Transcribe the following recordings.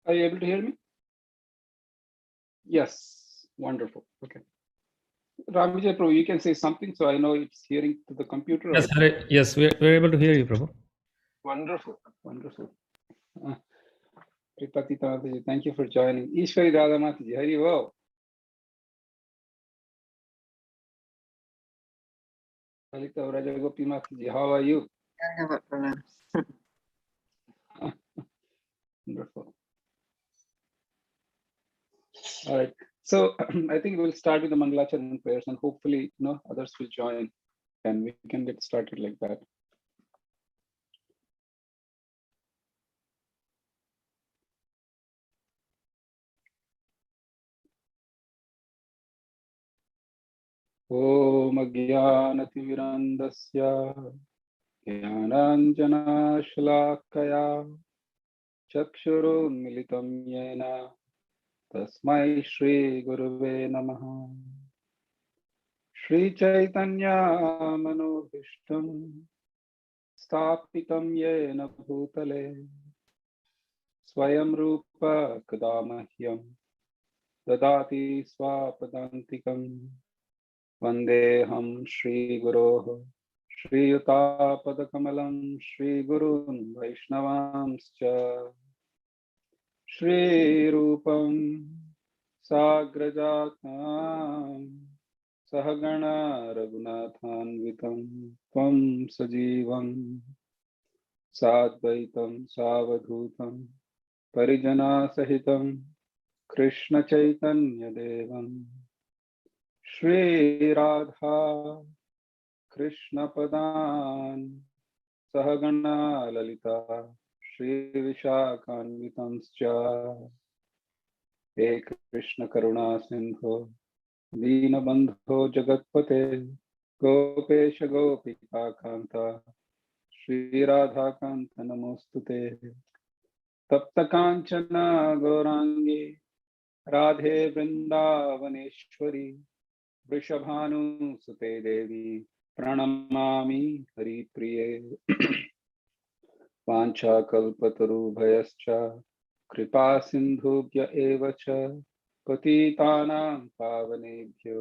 Are you able to hear me? Yes, wonderful. Okay. Ramvijay Prabhu, you can say something so I know it's hearing to the computer. Yes, yes, we're able to hear you, Prabhu. Wonderful, wonderful. Tripati Mataji, thank you for joining. Ishwari Radha Mataji, Hari Bo. Lalita Vrajagopi Mataji, how are you? Wonderful. All right. So I think we'll start with the Mangalacharan prayers and hopefully, others will join and we can get started like that. Om Ajnanatimirandasya Jnananjana Shalakaya Chakshurun Militam Yena Tasmai Shri Guruve Namaha. Shri Chaitanya Manobhishtam Stapitam Yena Bhutale Swayam Rupa Kadamahyam Dadati Swapadantikam Vandeham Shri Guroh Shri Yuta Padakamalam Shri Gurun Vaishnavanscha Shri Rupam Sagrajatam Sahagana Raghunathanvitam Tvam Sajivam Sadvaitam Savadhutam Parijana Sahitam Krishna Chaitanya Devam Shri Radha Krishna Padan Sahagana Lalita Shri Vishakhanvitamscha He Krishna Karuna Sindho Deenabandho Jagatpate Gopesha Gopika Kanta Shri Radha Kanta Namostute Tapta Kanchana Gaurangi Radhe Vrindavaneshwari Vrishabhanu Sute Devi Pranamami Hari Priye Vancha Kalpataru Bhayascha Kripa Sindhubhya Evacha Patitanam Pavanebhyo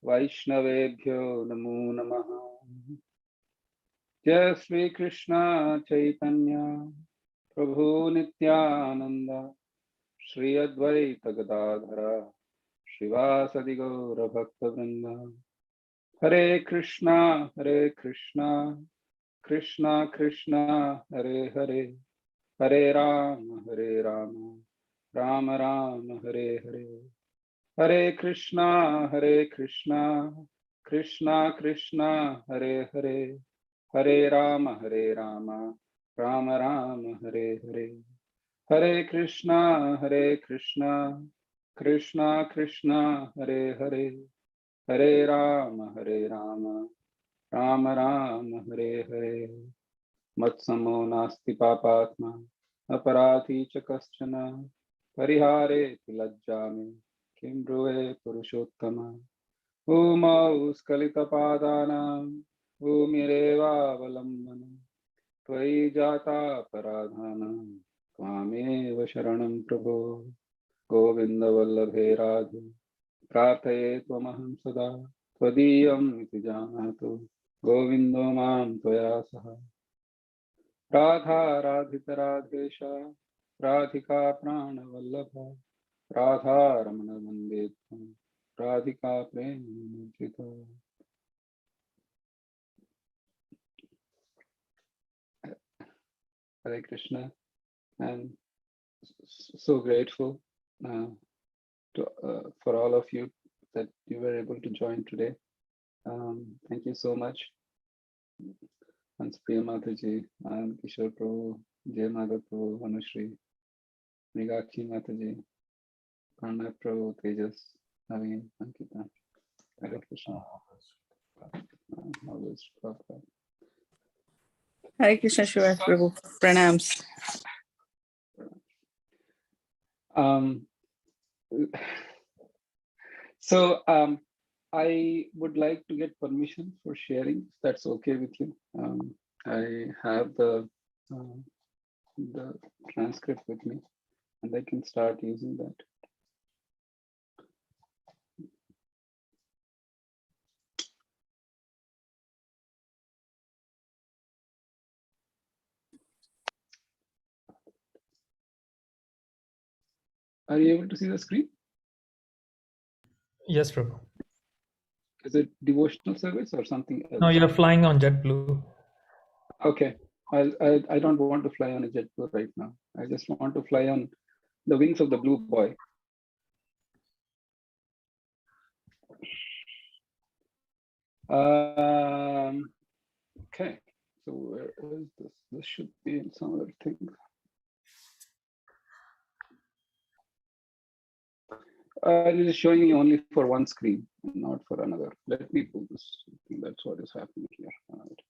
Vaishnavebhyo Namo Namaha. Jai Shri Krishna Chaitanya Prabhu Nityananda Shri Advaita Gadadhara Srivasa Gaura Bhakta Vrinda. Hare Krishna Krishna Krishna Hare Hare Hare Rama Rama Rama Hare Hare. Hare Krishna Krishna Krishna Hare Hare Hare Rama Rama Rama Hare Hare. Hare Krishna Krishna Krishna Hare Hare Hare Rama Rama Rama Hare Hare. Matsamo nasti papatma aparati cha kaschana parihare lajjami kim bruve purushottama. Uma uskalita padanam umireva avalambanam tvai jata paradhanam tvameva sharanam prabho. Govinda vallabhe radhe prarthaye tvamaham sada tvadiyam iti janatu govindo mam tvaya saha. Radha Radhita Radhesha Radhika Prana Vallabha Radha Ramana Vandetvam Radhika Prema Mujita. Hare Krishna. I'm so grateful for all of you that you were able to join today. Thank you so much. Priya Mataji, Kishore Prabhu, Jay Madhav Prabhu, Anushri, Migakshi Mataji, Pranay Prabhu, Tejas, Naveen, Ankita, Hare Krishna. Hare Krishna Srivasa Prabhu. Pranams. So I would like to get permission for sharing, if that's okay with you. I have the transcript with me, and I can start using that. Are you able to see the screen? Yes, Prabhu. Is it devotional service or something else? No, you're flying on JetBlue. Okay. I don't want to fly on a JetBlue right now. I just want to fly on the wings of the Blue Boy. Okay. So where is this? This should be in some other thing. It is showing me only for one screen, not for another. Let me pull this. I think that's what is happening here. All right.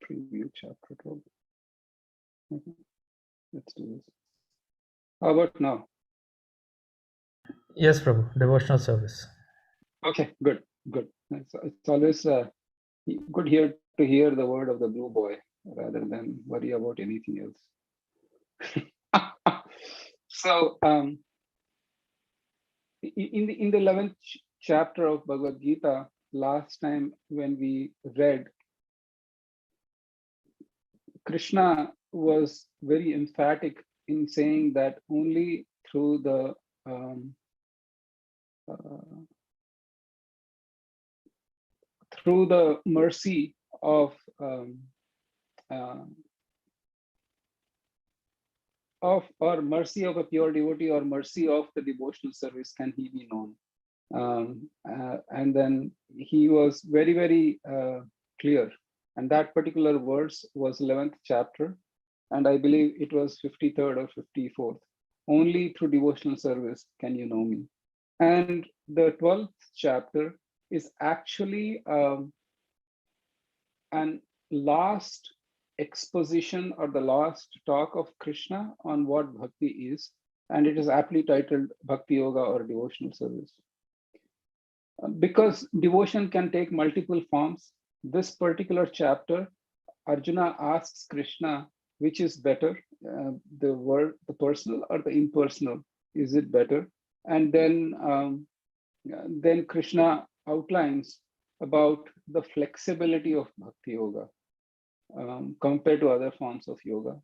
Preview chapter 12. Okay. Let's do this. How about now? Yes, Prabhu. Devotional service. Okay, good. It's always good here to hear the word of the Blue Boy rather than worry about anything else. So in the 11th chapter of Bhagavad Gita, last time when we read, Krishna was very emphatic in saying that only through the mercy of or mercy of a pure devotee or mercy of the devotional service can he be known. And then he was very, very clear. And that particular verse was 11th chapter. And I believe it was 53rd or 54th. Only through devotional service can you know me. And the 12th chapter is actually an last exposition or the last talk of Krishna on what bhakti is. And it is aptly titled Bhakti Yoga or devotional service. Because devotion can take multiple forms, this particular chapter, Arjuna asks Krishna, which is better, the personal or the impersonal? Is it better? And then Krishna outlines about the flexibility of Bhakti Yoga compared to other forms of yoga.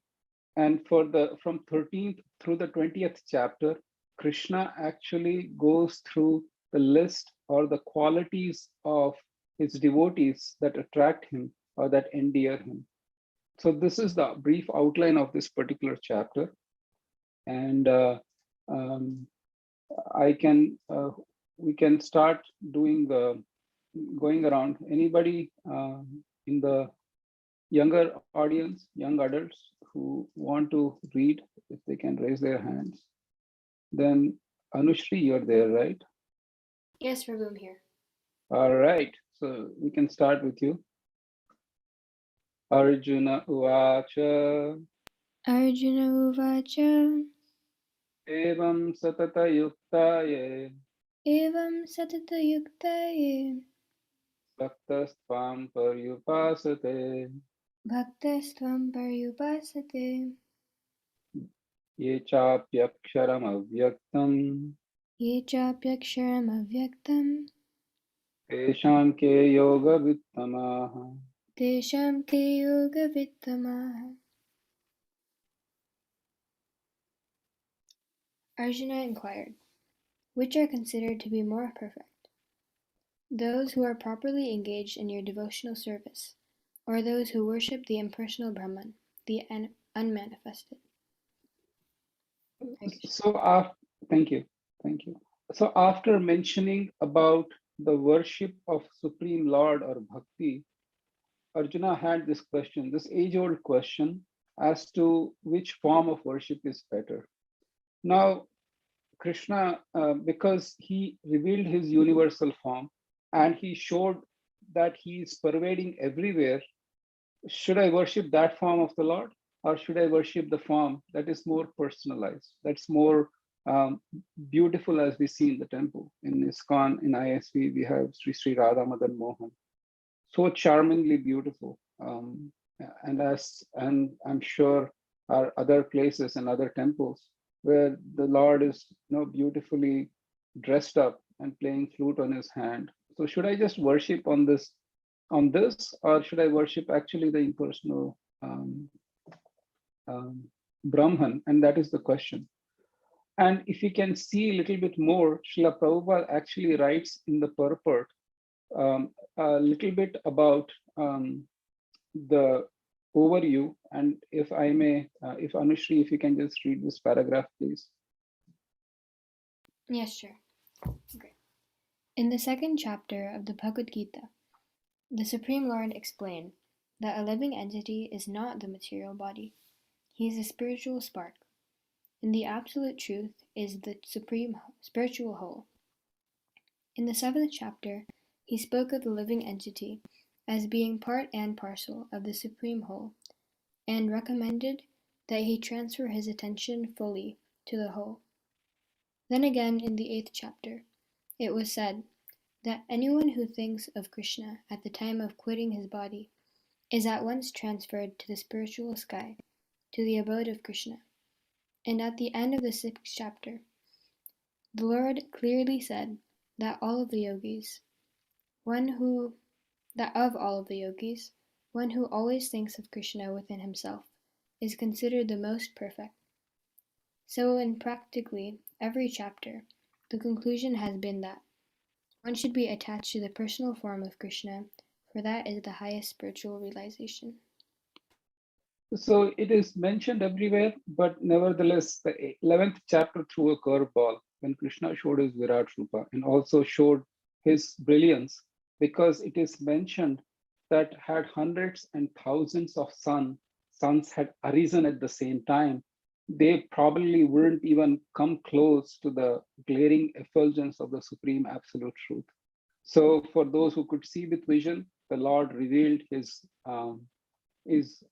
And from 13th through the 20th chapter, Krishna actually goes through the list or the qualities of his devotees that attract him or that endear him. So this is the brief outline of this particular chapter. And we can start doing going around. Anybody in the younger audience, young adults who want to read, if they can raise their hands. Then Anushri, you're there, right? Yes, Prabhu, I'm here. All right, so we can start with you. Arjuna Uvacha. Arjuna Uvacha. Evam Satata Yuktaye. Evam Satata Yuktaye. Bhaktastvam Paryupasate. Bhaktastvam Paryupasate. Ye Chapyaksharam Avyaktam. Ye Chapyaksharam Avyaktam. Tesham Ke Yoga Vittamaha. Tesham Ke Yoga Vittamaha. Arjuna inquired, which are considered to be more perfect? Those who are properly engaged in your devotional service, or those who worship the impersonal Brahman, the unmanifested? So, thank you. So after mentioning about the worship of Supreme Lord or Bhakti, Arjuna had this question, this age-old question as to which form of worship is better. Now, Krishna, because he revealed his universal form and he showed that he is pervading everywhere, should I worship that form of the Lord, or should I worship the form that is more personalized, that's more beautiful, as we see in the temple? In ISKCON, in ISV, we have Sri Radha Madan Mohan, so charmingly beautiful. And I'm sure are other places and other temples where the Lord is, beautifully dressed up and playing flute on his hand. So should I just worship on this, or should I worship actually the impersonal Brahman? And that is the question. And if you can see a little bit more, Srila Prabhupada actually writes in the purport a little bit about the overview. And if I may, if Anushri, if you can just read this paragraph, please. Yes, sure. Great. In the second chapter of the Bhagavad Gita, the Supreme Lord explained that a living entity is not the material body. He is a spiritual spark, and the absolute truth is the supreme spiritual whole. In the seventh chapter, he spoke of the living entity as being part and parcel of the supreme whole, and recommended that he transfer his attention fully to the whole. Then again, in the eighth chapter, it was said that anyone who thinks of Krishna at the time of quitting his body is at once transferred to the spiritual sky, to the abode of Krishna. And at the end of the sixth chapter, the Lord clearly said that of all of the yogis, one who always thinks of Krishna within himself is considered the most perfect. So in practically every chapter, the conclusion has been that one should be attached to the personal form of Krishna, for that is the highest spiritual realization. So it is mentioned everywhere, but nevertheless, the 11th chapter threw a curveball when Krishna showed his Virat Rupa and also showed his brilliance, because it is mentioned that had hundreds and thousands of suns had arisen at the same time, they probably wouldn't even come close to the glaring effulgence of the supreme absolute truth. So for those who could see with vision, the Lord revealed his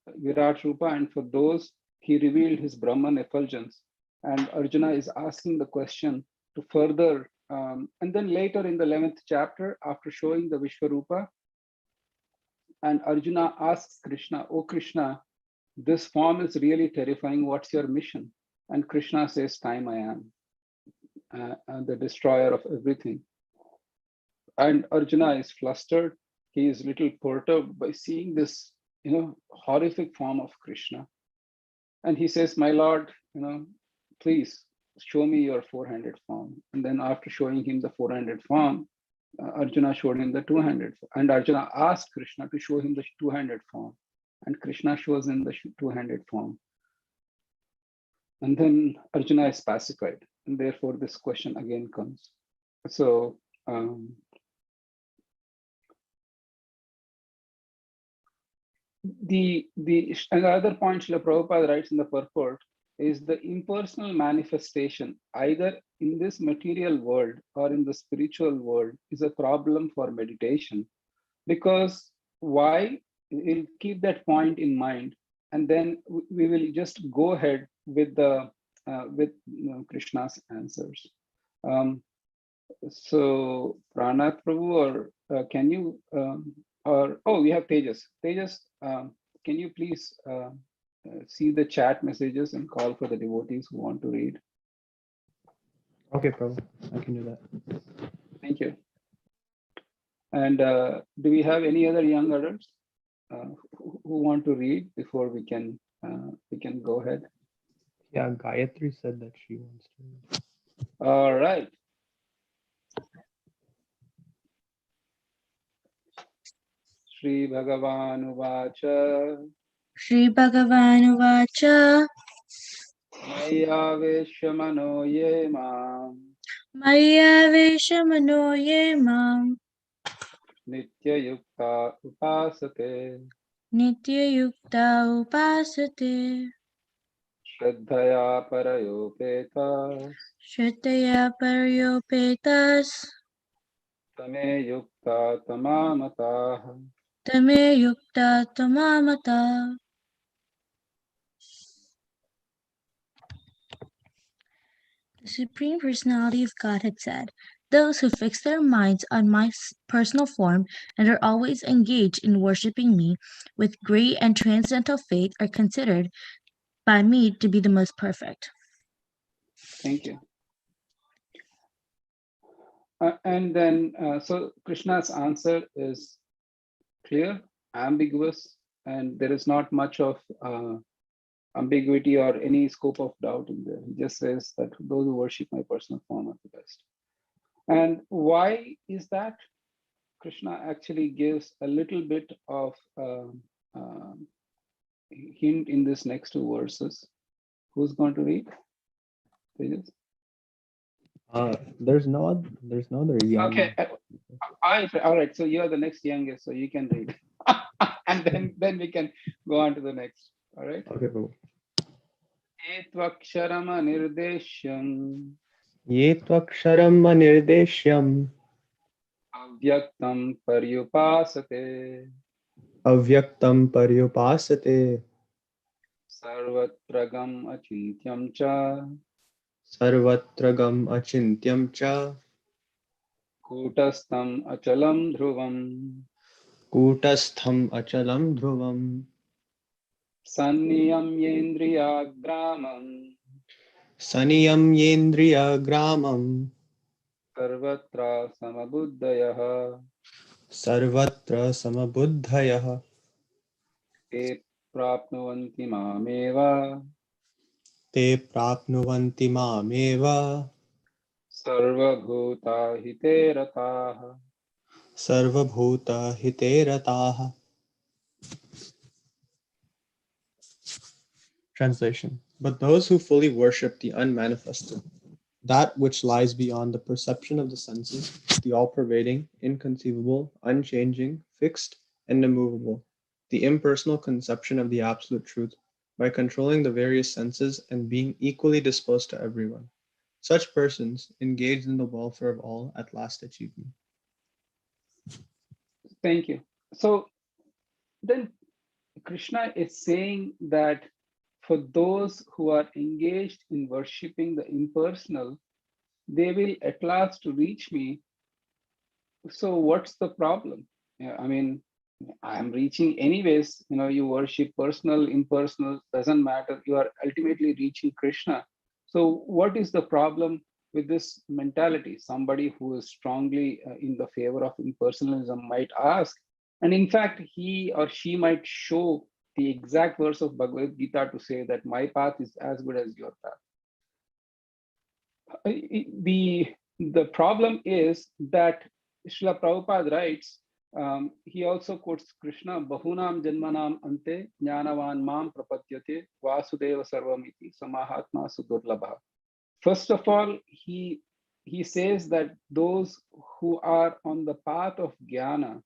Virat Rupa, and for those, he revealed his Brahman effulgence. And Arjuna is asking the question to further, and then later in the 11th chapter, after showing the Vishwarupa, and Arjuna asks Krishna, "Oh Krishna, this form is really terrifying. What's your mission?" And Krishna says, "Time I am, the destroyer of everything." And Arjuna is flustered. He is little perturbed by seeing this, horrific form of Krishna. And he says, "My Lord, please show me your four-handed form." And then after showing him the four-handed form, Arjuna showed him the two-handed. And Arjuna asked Krishna to show him the two-handed form. And Krishna shows him the two-handed form. And then Arjuna is pacified. And therefore this question again comes. So, another point Srila Prabhupada writes in the purport is the impersonal manifestation, either in this material world or in the spiritual world, is a problem for meditation. Because why? We'll keep that point in mind, and then we will just go ahead with the Krishna's answers. So Pranath Prabhu, or can you? We have Tejas. Tejas, can you please see the chat messages and call for the devotees who want to read? Okay, Prabhu, I can do that. Thank you. And do we have any other young adults who want to read before we can go ahead? Yeah, Gayatri said that she wants to read. All right. Shri Bhagavan Uvacha. Shri Bhagavan Uvacha Maya Veshamano Ye Mam Maya Veshamano Ye Mam Nitya Yukta Upasate Nitya Yukta Upasate Shraddhaya Parayopetas Shraddhaya Paryopetas Tame Yukta Tamamatah Tame yukta tamamata. The Supreme Personality of Godhead said, "Those who fix their minds on my personal form and are always engaged in worshipping me with great and transcendental faith are considered by me to be the most perfect." Thank you. And then, so Krishna's answer is clear, ambiguous, and there is not much of ambiguity or any scope of doubt in there. He just says that those who worship my personal form are the best. And why is that? Krishna actually gives a little bit of hint in this next two verses. Who's going to read? Tejas? There's no other young. Okay. All right. So you're the next youngest, so you can read. And then we can go on to the next. All right. Okay, Prabhu. Etvaksharama nirdeshyam Ye tvaksharam anirdeshyam avyaktam paryupasate avyaktam paryupasate sarvatragam achintyam cha sarvatragam achintyam cha kutastam achalam dhruvam kutastham achalam dhruvam sanniyam yendriyagramam saniyam yendriya gramam sarvatra samabuddhayah sarvatra samabuddhayah te prapnuvanti mameva te prapnuvanti mameva sarvabhuta hite rataah. sarvabhuta hite rataah. Translation. But those who fully worship the unmanifested, that which lies beyond the perception of the senses, the all-pervading, inconceivable, unchanging, fixed, and immovable, the impersonal conception of the absolute truth, by controlling the various senses and being equally disposed to everyone. Such persons, engaged in the welfare of all, at last achieve me. Thank you. So then Krishna is saying that for those who are engaged in worshipping the impersonal, they will at last reach me. So what's the problem? Yeah, I mean, I'm reaching anyways. You worship personal, impersonal, doesn't matter. You are ultimately reaching Krishna. So what is the problem with this mentality? Somebody who is strongly in the favor of impersonalism might ask, and in fact, he or she might show the exact verse of Bhagavad Gita to say that my path is as good as your path. The problem is that Srila Prabhupada writes, he also quotes Krishna, Bahunam Janmanam Ante Jnanavan Mam Prapadyate Vasudeva Sarvamiti Samahatma Sudurlabha. First of all, he says that those who are on the path of jnana,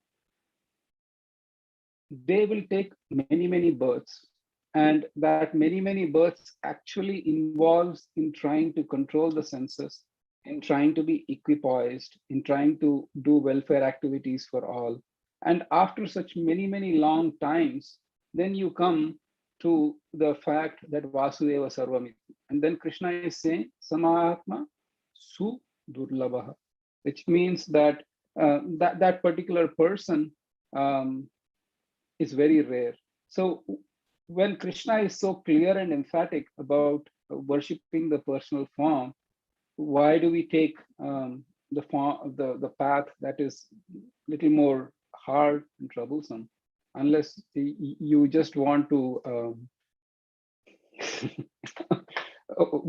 they will take many, many births. And that many, many births actually involves in trying to control the senses, in trying to be equipoised, in trying to do welfare activities for all. And after such many, many long times, then you come to the fact that Vasudeva Sarvamiti. And then Krishna is saying, Samahatma Su Durlabha, which means that that particular person is very rare. So when Krishna is so clear and emphatic about worshipping the personal form, why do we take the path that is little more hard and troublesome, unless you just want to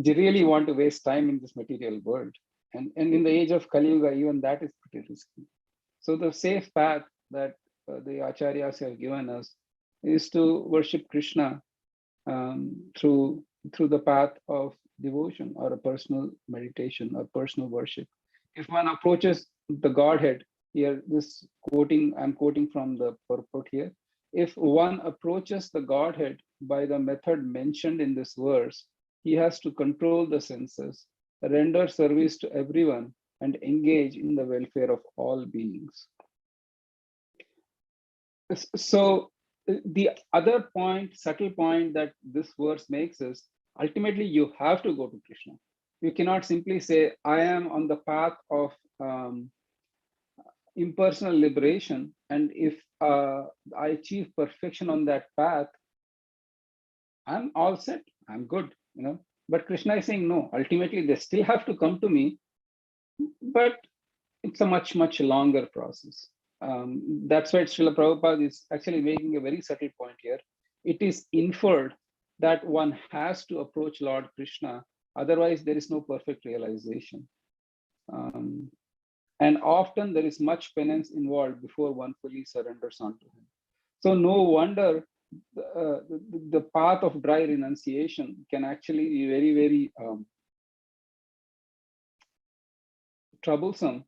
you really want to waste time in this material world, and in the age of Kali Yuga, even that is pretty risky. So the safe path that the acharyas have given us is to worship Krishna through the path of devotion or a personal meditation or personal worship. If one approaches the Godhead, here I'm quoting from the purport here. If one approaches the Godhead by the method mentioned in this verse, he has to control the senses, render service to everyone, and engage in the welfare of all beings. So the other point, subtle point that this verse makes is ultimately you have to go to Krishna. You cannot simply say, I am on the path of impersonal liberation, and if I achieve perfection on that path, I'm all set, I'm good, But Krishna is saying, no, ultimately they still have to come to me, but it's a much, much longer process. That's why Srila Prabhupada is actually making a very subtle point here. It is inferred that one has to approach Lord Krishna, otherwise there is no perfect realization. And often there is much penance involved before one fully surrenders onto him. So no wonder the path of dry renunciation can actually be very, very troublesome.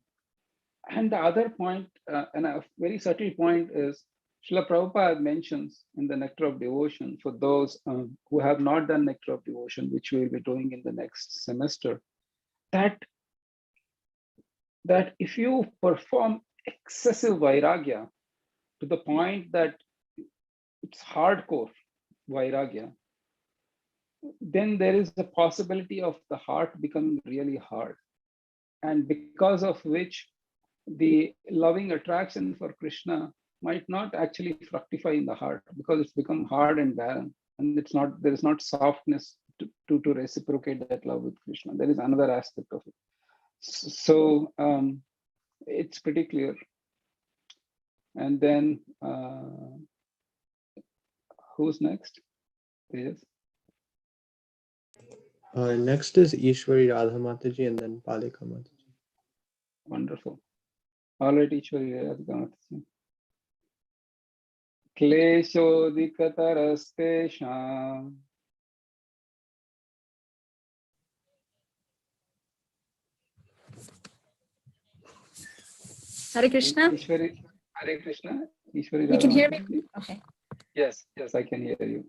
And the other point, and a very subtle point, is Srila Prabhupada mentions in the Nectar of Devotion, for those who have not done Nectar of Devotion, which we will be doing in the next semester, that if you perform excessive vairagya to the point that it's hardcore vairagya, then there is the possibility of the heart becoming really hard. And because of which the loving attraction for Krishna might not actually fructify in the heart, because it's become hard and barren, and there is not softness to reciprocate that love with Krishna. There is another aspect of it. So it's pretty clear. And then who's next? Yes. Next is Ishwari Radha Mataji and then Palika Mataji. Wonderful. All right, Ishwari Radha Mataji. Kleshodikatarasteşam Hare Krishna. Ishwari, Hare Krishna. Ishwari You can hear me? Radha. Okay. Yes, I can hear you.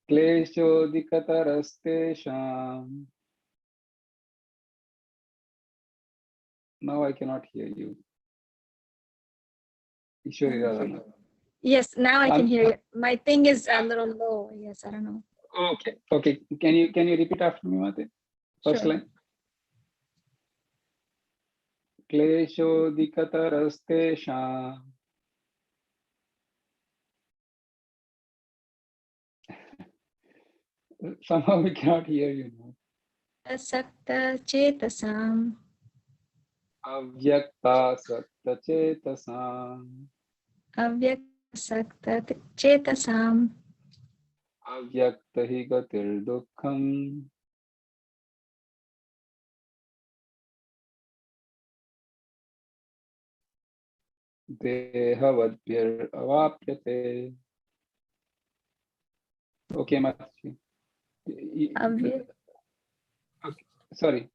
Kleshodikatarasteşam. Now I cannot hear you. Ishwari Radha. Yes, now I can hear you. My thing is a little low. Yes, I don't know. Okay. Can you repeat after me, Mate? First Sure. line. Kleshodikatarasteşam. Somehow we cannot hear you now. Asakta chetasam. Avyakta sakta chetasam. Avyaktasakta chetasam. Avyakta hi gatir dukkham. Dehavadvyar avapyate. Okay, Mataji. Avyak. Okay, sorry.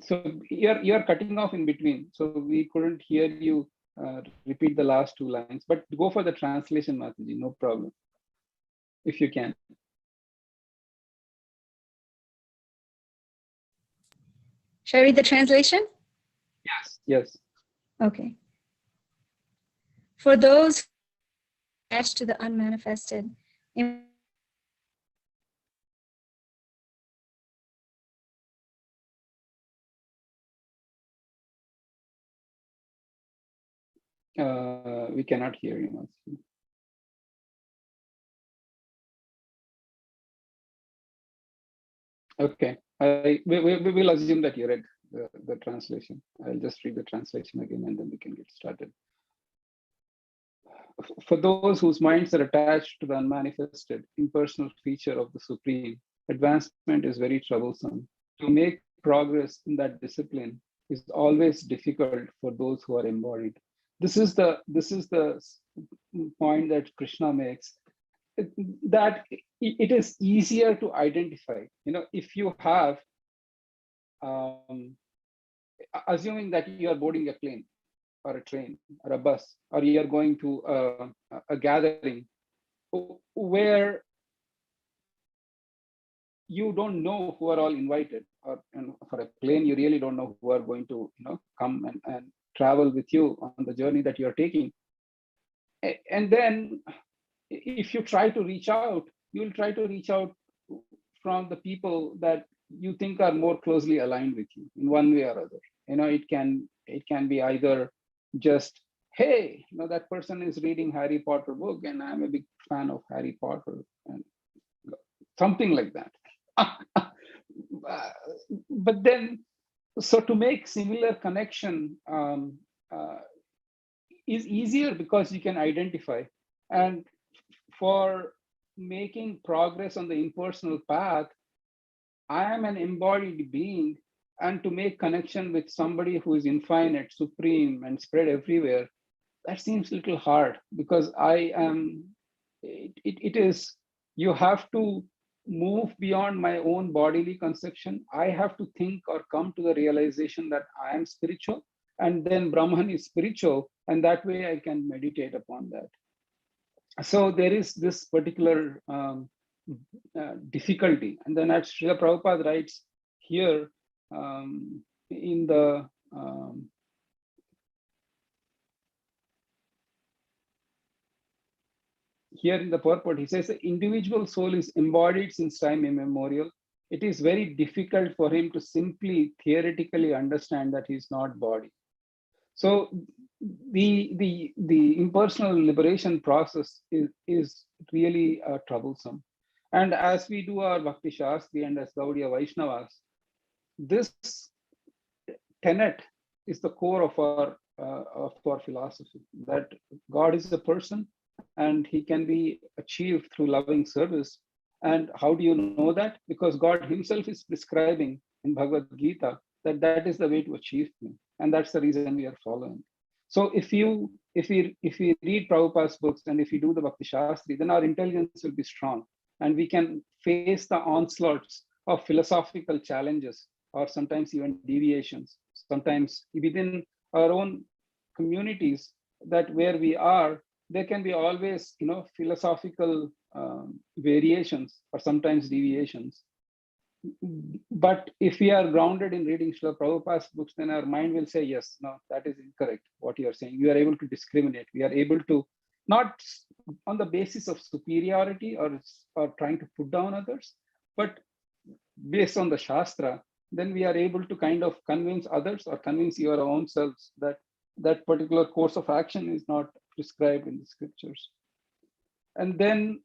So you're cutting off in between, so we couldn't hear you repeat the last two lines. But go for the translation, Mataji. No problem, if you can. Shall I read the translation? Yes. Okay. For those attached to the unmanifested, We cannot hear you, Mataji. Okay, we will assume that you read the translation. I'll just read the translation again and then we can get started. For those whose minds are attached to the unmanifested, impersonal feature of the Supreme, advancement is very troublesome. To make progress in that discipline is always difficult for those who are embodied. This is the point that Krishna makes, that it is easier to identify. If you have, assuming that you are boarding a plane or a train or a bus, or you are going to a gathering where you don't know who are all invited, or for a plane you really don't know who are going to come and travel with you on the journey that you're taking. And then if you try to reach out, you'll try to reach out from the people that you think are more closely aligned with you in one way or other. It can be either just, hey, that person is reading Harry Potter book and I'm a big fan of Harry Potter, and something like that. But then, so to make similar connection is easier because you can identify. And for making progress on the impersonal path, I am an embodied being, and to make connection with somebody who is infinite, supreme, and spread everywhere, that seems a little hard, because I am, it is, you have to move beyond my own bodily conception. I have to think or come to the realization that I am spiritual, and then Brahman is spiritual, and that way I can meditate upon that. So there is this particular difficulty. And then as Srila Prabhupada writes here in the purport, he says the individual soul is embodied since time immemorial. It is very difficult for him to simply theoretically understand that he is not body. So the impersonal liberation process is really troublesome. And as we do our Bhakti Sastri and as Gaudiya Vaishnavas, this tenet is the core of our philosophy, that God is a person and he can be achieved through loving service. And how do you know that? Because God himself is prescribing in Bhagavad Gita that that is the way to achieve me. And that's the reason we are following. So if we read Prabhupada's books and if we do the Bhakti Shastri, then our intelligence will be strong and we can face the onslaughts of philosophical challenges or sometimes even deviations, sometimes within our own communities that where we are, there can be always, philosophical variations or sometimes deviations. But if we are grounded in reading Srila Prabhupada's books, then our mind will say, yes, no, that is incorrect, what you are saying. We are able to discriminate. We are able to, not on the basis of superiority or trying to put down others, but based on the Shastra, then we are able to kind of convince others or convince your own selves that that particular course of action is not prescribed in the scriptures. And then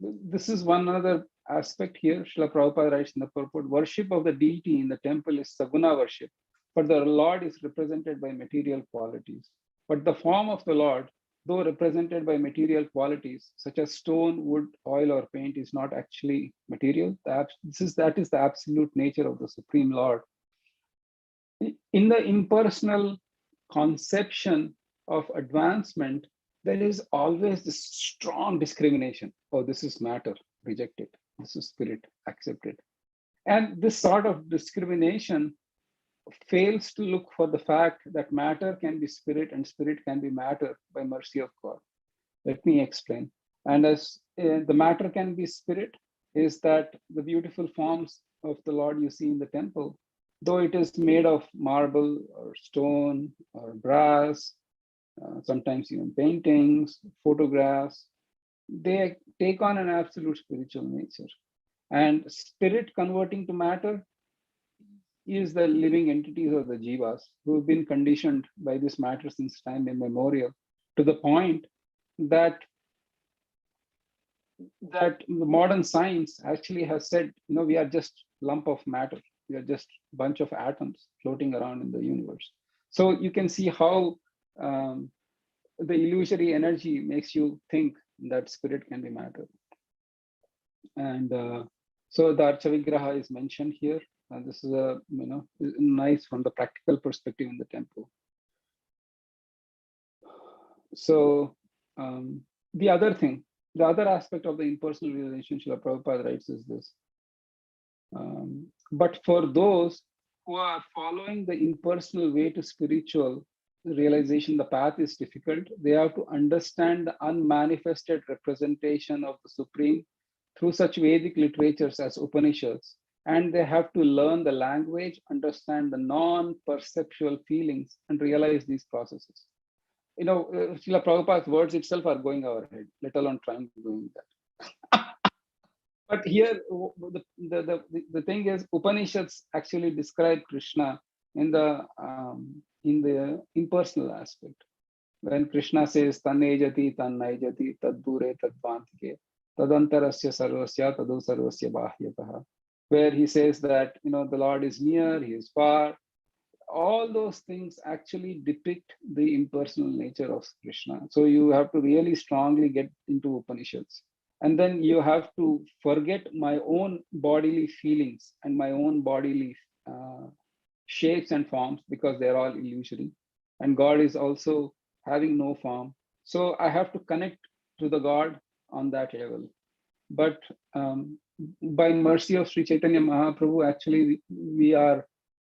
this is one other aspect here. Srila Prabhupada writes in the purport, worship of the deity in the temple is saguna worship, but the Lord is represented by material qualities. But the form of the Lord, though represented by material qualities, such as stone, wood, oil, or paint, is not actually material. That is the absolute nature of the Supreme Lord. In the impersonal conception of advancement, there is always this strong discrimination. Oh, this is matter, reject it. This is spirit, accept it. And this sort of discrimination fails to look for the fact that matter can be spirit and spirit can be matter by mercy of God. Let me explain. And as the matter can be spirit, is that the beautiful forms of the Lord you see in the temple, though it is made of marble or stone or brass, sometimes even paintings, photographs, they take on an absolute spiritual nature. And spirit converting to matter is the living entities or the jivas who have been conditioned by this matter since time immemorial, to the point that the modern science actually has said, we are just lump of matter. We are just a bunch of atoms floating around in the universe. So you can see how the illusory energy makes you think that spirit can be matter. And so the Archavigraha is mentioned here. And this is nice from the practical perspective in the temple. So the other aspect of the impersonal relationship Prabhupada writes is this. But for those who are following the impersonal way to spiritual realization, the path is difficult. They have to understand the unmanifested representation of the Supreme through such Vedic literatures as Upanishads and they have to learn the language, understand the non-perceptual feelings, and realize these processes. Srila Prabhupada's words itself are going our head, let alone trying doing that. But here, the thing is, Upanishads actually describe Krishna in the impersonal aspect. When Krishna says Tanejati, Tannaijati, Tadbure, Tadvantike, Tadantarasya Sarvasya, Tadu Sarvasya Bahyataha, where he says that the Lord is near, he is far. All those things actually depict the impersonal nature of Krishna. So you have to really strongly get into Upanishads. And then you have to forget my own bodily feelings and my own bodily shapes and forms, because they're all illusory. And God is also having no form. So I have to connect to the God on that level. But by mercy of Sri Chaitanya Mahaprabhu, actually, we are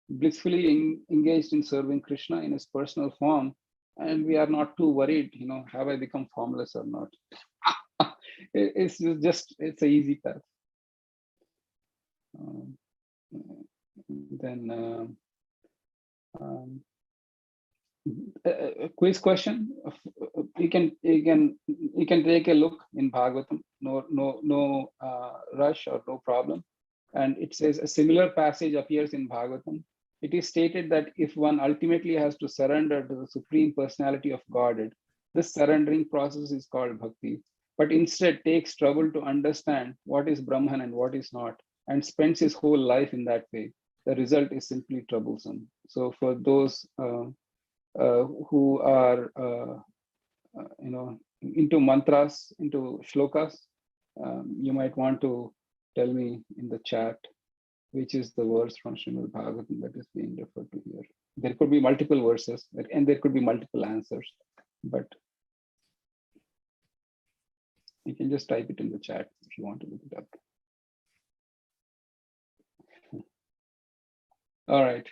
blissfully engaged in serving Krishna in his personal form. And we are not too worried, have I become formless or not? It's an easy path. Then a quiz question. You can take a look in Bhagavatam. No rush or no problem. And it says a similar passage appears in Bhagavatam. It is stated that if one ultimately has to surrender to the Supreme Personality of Godhead, this surrendering process is called Bhakti, but instead takes trouble to understand what is Brahman and what is not, and spends his whole life in that way. The result is simply troublesome. So for those who are into mantras, into shlokas, you might want to tell me in the chat which is the verse from Srimad Bhagavatam that is being referred to here. There could be multiple verses and there could be multiple answers, but you can just type it in the chat if you want to look it up. All right.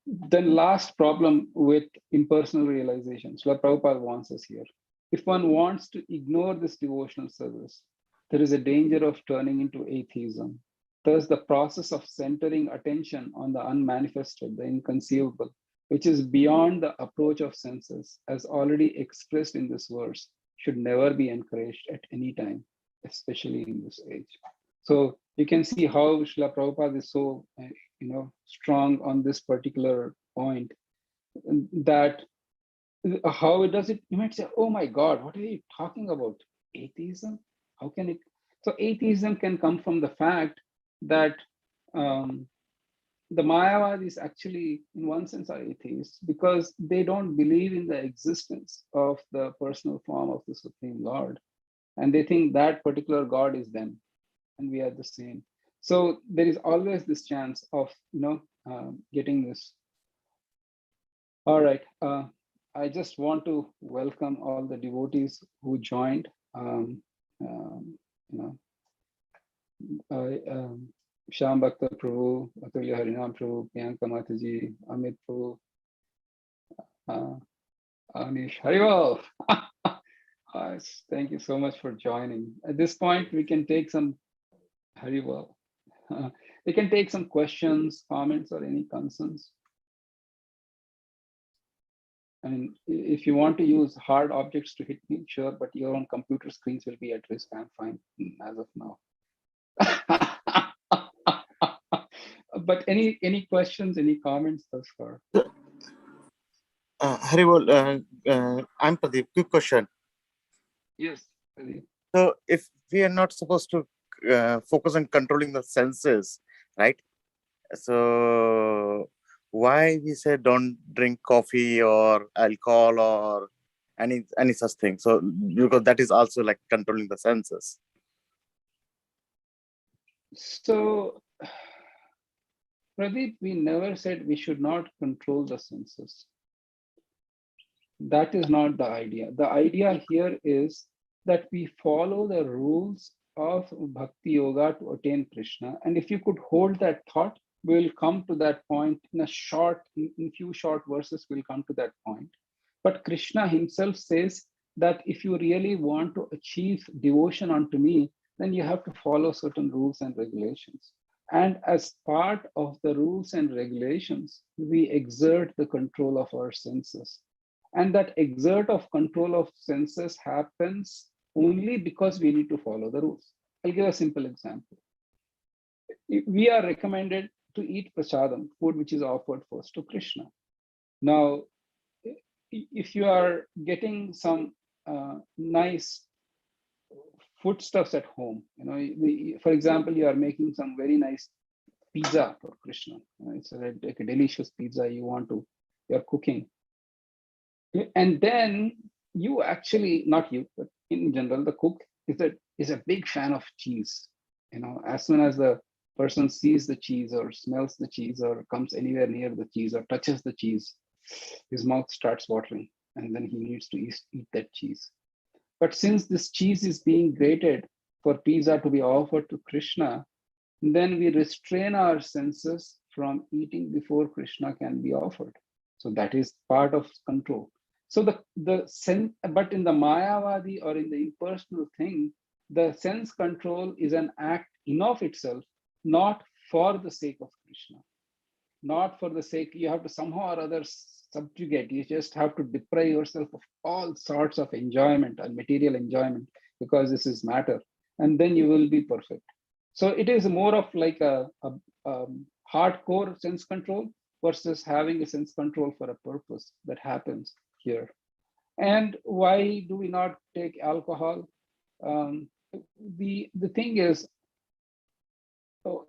Then last problem with impersonal realization. Srila Prabhupada wants us here. If one wants to ignore this devotional service, there is a danger of turning into atheism. Thus, the process of centering attention on the unmanifested, the inconceivable, which is beyond the approach of senses, as already expressed in this verse, should never be encouraged at any time, especially in this age. So you can see how Srila Prabhupada is so strong on this particular point, that how does it, you might say, oh my God, what are you talking about? Atheism? How can it? So atheism can come from the fact that the Mayavadis actually, in one sense, are atheists because they don't believe in the existence of the personal form of the Supreme Lord. And they think that particular God is them and we are the same. So there is always this chance of, getting this. All right. I just want to welcome all the devotees who joined. Shyam Bhakta Prabhu, Atulya Harinam Prabhu, Priyanka Mataji, Amit Prabhu, Anish Harival. Thank you so much for joining. At this point, we can take some Harival. We can take some questions, comments, or any concerns. I mean, if you want to use hard objects to hit me, sure, but your own computer screens will be at risk. I'm fine as of now. But any questions, any comments thus far? Haribol, I'm Pradeep. Quick question. Yes, Pradeep. So, if we are not supposed to focus on controlling the senses, right? So, why we say don't drink coffee or alcohol or any such thing? So, because that is also like controlling the senses. So, Pradeep, we never said we should not control the senses. That is not the idea. The idea here is that we follow the rules of Bhakti Yoga to attain Krishna. And if you could hold that thought, we'll come to that point in few short verses, we'll come to that point. But Krishna himself says that if you really want to achieve devotion unto me, then you have to follow certain rules and regulations. And as part of the rules and regulations, we exert the control of our senses. And that exert of control of senses happens only because we need to follow the rules. I'll give a simple example. We are recommended to eat prasadam, food which is offered first to Krishna. Now, if you are getting some nice foodstuffs at home, for example, you are making some very nice pizza for Krishna. It's like a delicious pizza you're cooking. And then you actually, not you, but in general, the cook is a big fan of cheese. As soon as the person sees the cheese or smells the cheese or comes anywhere near the cheese or touches the cheese, his mouth starts watering, and then he needs to eat that cheese. But since this cheese is being grated for pizza to be offered to Krishna, then we restrain our senses from eating before Krishna can be offered. So that is part of control. So but in the Mayavadi or in the impersonal thing, the sense control is an act in of itself, not for the sake of Krishna, not for the sake, you have to somehow or other subjugate, you just have to deprive yourself of all sorts of enjoyment and material enjoyment because this is matter, and then you will be perfect. So it is more of like a hardcore sense control versus having a sense control for a purpose that happens here. And why do we not take alcohol? The thing is,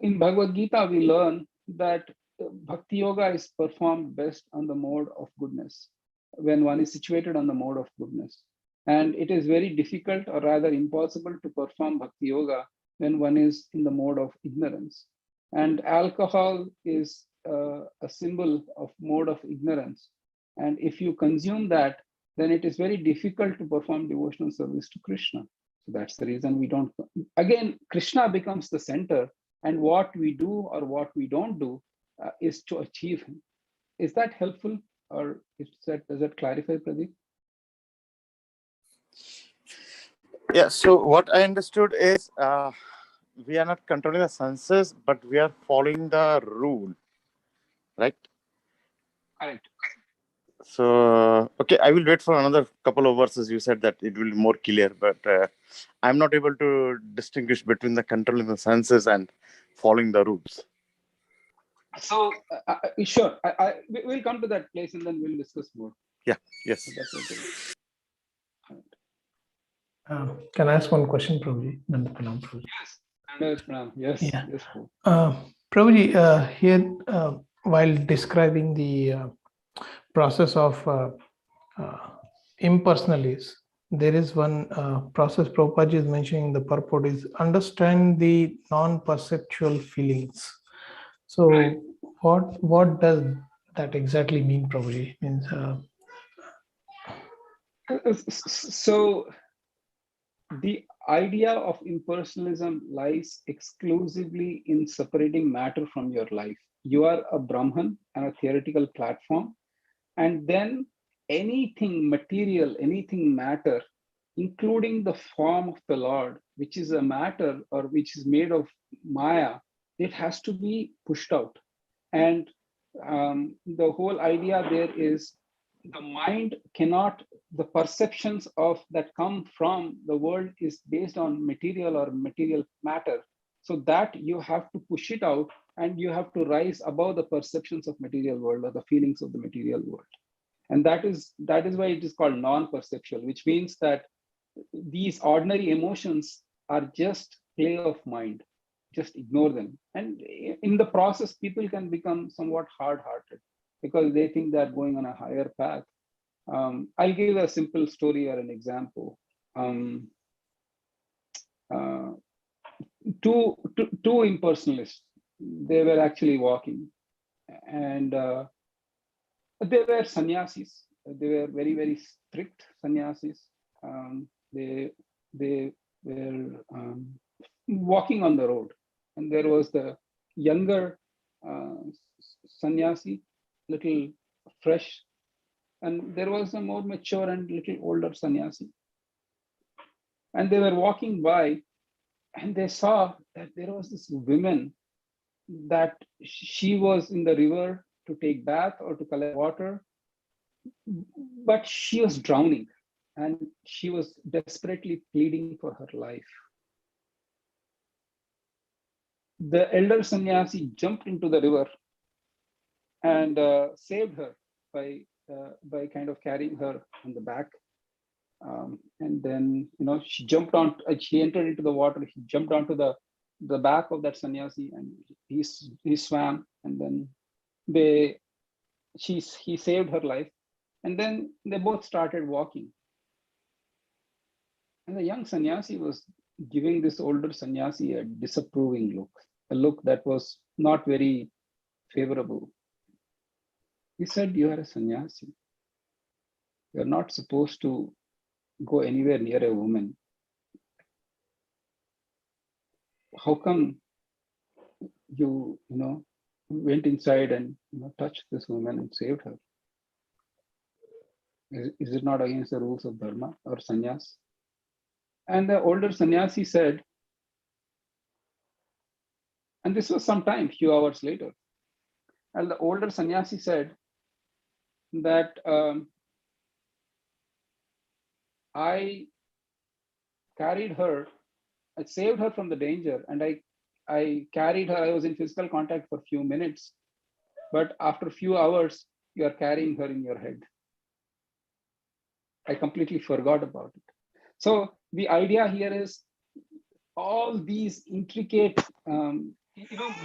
in Bhagavad Gita, we learn that Bhakti Yoga is performed best on the mode of goodness, when one is situated on the mode of goodness. And it is very difficult or rather impossible to perform Bhakti Yoga when one is in the mode of ignorance. And alcohol is a symbol of mode of ignorance. And if you consume that, then it is very difficult to perform devotional service to Krishna. So that's the reason we don't. Again, Krishna becomes the center, and what we do or what we don't do is to achieve him. Is that helpful, or does that clarify, Pradeep? Yeah, so what I understood is we are not controlling the senses, but we are following the rule, right? Correct. So, okay, I will wait for another couple of verses. You said that it will be more clear, but I'm not able to distinguish between the controlling the senses and following the rules. So, sure, we'll come to that place and then we'll discuss more. Yeah, yes. So that's okay. Can I ask one question, Prabhuji? Yes. Yeah. Yes. Prabhuji, here, while describing the process of impersonalities, there is one process Prabhupada is mentioning. The purport is understand the non-perceptual feelings. So, Right. what does that exactly mean, Prabhuji? Means. So the idea of impersonalism lies exclusively in separating matter from your life. You are a Brahman and a theoretical platform, and then anything material, anything matter, including the form of the Lord, which is a matter or which is made of Maya, it has to be pushed out. And the whole idea there is the mind cannot, the perceptions of that come from the world is based on material or material matter. So that you have to push it out and you have to rise above the perceptions of material world or the feelings of the material world. And that is why it is called non-perceptual, which means that these ordinary emotions are just play of mind. Just ignore them. And in the process, people can become somewhat hard-hearted because they think they're going on a higher path. I'll give a simple story or an example. Two impersonalists, they were actually walking, and they were sannyasis. They were very, very strict sannyasis. They were walking on the road, and there was the younger sannyasi, little fresh, and there was a more mature and little older sannyasi. And they were walking by, And they saw that there was this woman that she was in the river to take bath or to collect water, but she was drowning and she was desperately pleading for her life. The elder sannyasi jumped into the river and saved her by kind of carrying her on the back. And then, she jumped on, she entered into the water, he jumped onto the back of that sannyasi and he swam, and then he saved her life. And then they both started walking. And the young sannyasi was giving this older sannyasi a disapproving look, a look that was not very favorable. He said, "You are a sannyasi. You're not supposed to go anywhere near a woman. How come you went inside and touched this woman and saved her? Is it not against the rules of dharma or sannyas?" And the older sannyasi said, and this was sometime, few hours later, and the older sannyasi said that I carried her, I saved her from the danger, and I carried her. I was in physical contact for a few minutes, but after a few hours, you are carrying her in your head. I completely forgot about it. So the idea here is all these intricate,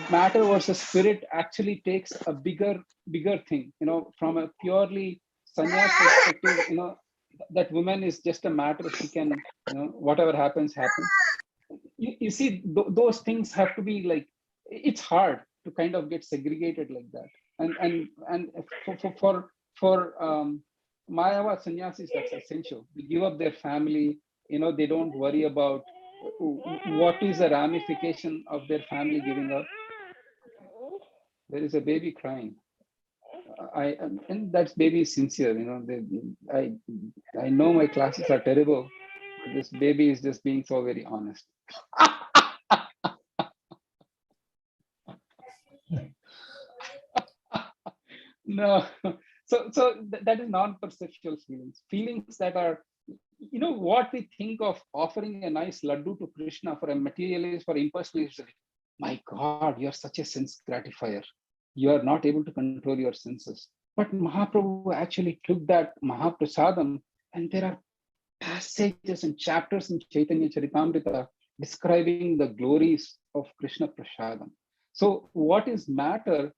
matter versus spirit actually takes a bigger thing. From a purely sannyas perspective, that woman is just a matter. She can, whatever happens. You see, those things have to be like, it's hard to kind of get segregated like that. And for Mayava sannyasis, that's essential. They give up their family. They don't worry about what is the ramification of their family giving up. There is a baby crying. And that baby is sincere. I know my classes are terrible. But this baby is just being so very honest. No, so that is non-perceptual feelings that are, what we think of offering a nice laddu to Krishna for a materialist, for impersonalist. My God, you're such a sense gratifier. You are not able to control your senses. But Mahaprabhu actually took that Mahaprasadam, and there are passages and chapters in Chaitanya Charitamrita describing the glories of Krishna Prasadam. So what is matter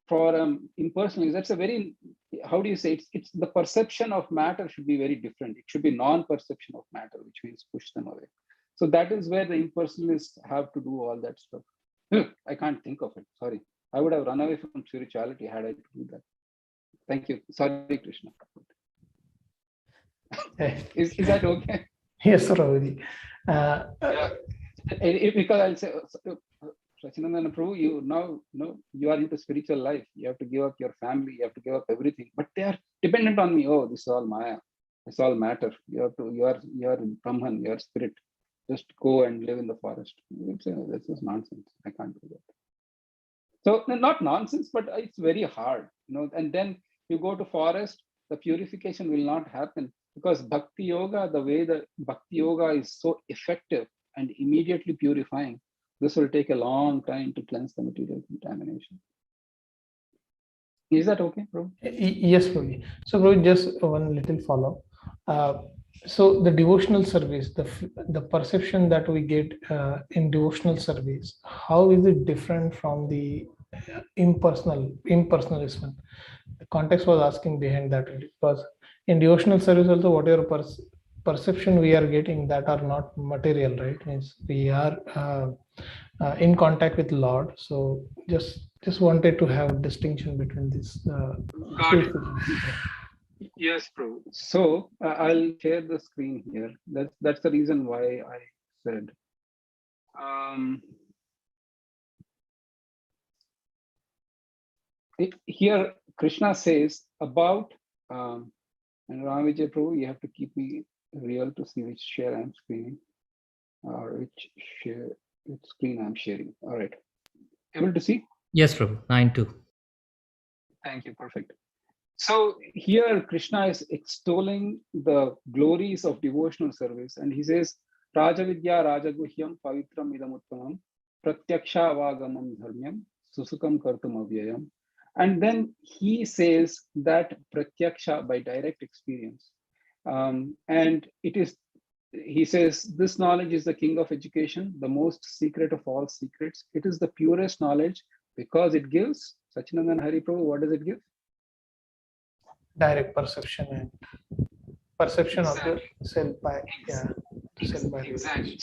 for impersonal? That's a very, how do you say, it's the perception of matter should be very different. It should be non-perception of matter, which means push them away. So that is where the impersonalists have to do all that stuff. I can't think of it. Sorry. I would have run away from spirituality had I to do that. Thank you. Sorry, Krishna. Is that okay? Yes, Ravidi. Because I'll say, Sachinandana Prabhu, you are into spiritual life. You have to give up your family. You have to give up everything. But they are dependent on me. Oh, this is all Maya. It's all matter. You are Brahman. You are spirit. Just go and live in the forest. That's just nonsense. I can't do that. So not nonsense, but it's very hard. And then you go to forest, the purification will not happen because Bhakti Yoga, the way the Bhakti Yoga is so effective and immediately purifying, this will take a long time to cleanse the material contamination. Is that okay, bro? Yes, Prabhu. So, Prabhu, just one little follow. So the devotional service, the perception that we get in devotional service, how is it different from the impersonalist one? The context was asking behind that, because in devotional service also whatever perception we are getting that are not material, right? Means we are in contact with Lord. So just wanted to have a distinction between this. Yes, bro. So I'll share the screen here. That's the reason why I said. Here Krishna says about, and Ramvijay Prabhu, you have to keep me real to see which share I'm screening. which screen I'm sharing. All right. Able to see? Yes, Prabhu. 9-2. Thank you. Perfect. So here Krishna is extolling the glories of devotional service, and he says, Rajavidya Rajaguhyam Pavitram Idamuttamam Pratyaksha Vagamam Dharmyam Susukam Kartum Avyayam. And then he says that Pratyaksha, by direct experience. And it is, he says, this knowledge is the king of education, the most secret of all secrets. It is the purest knowledge because it gives, Sachinandan Hari Prabhu, what does it give? Direct perception and perception of the self by self by exactly.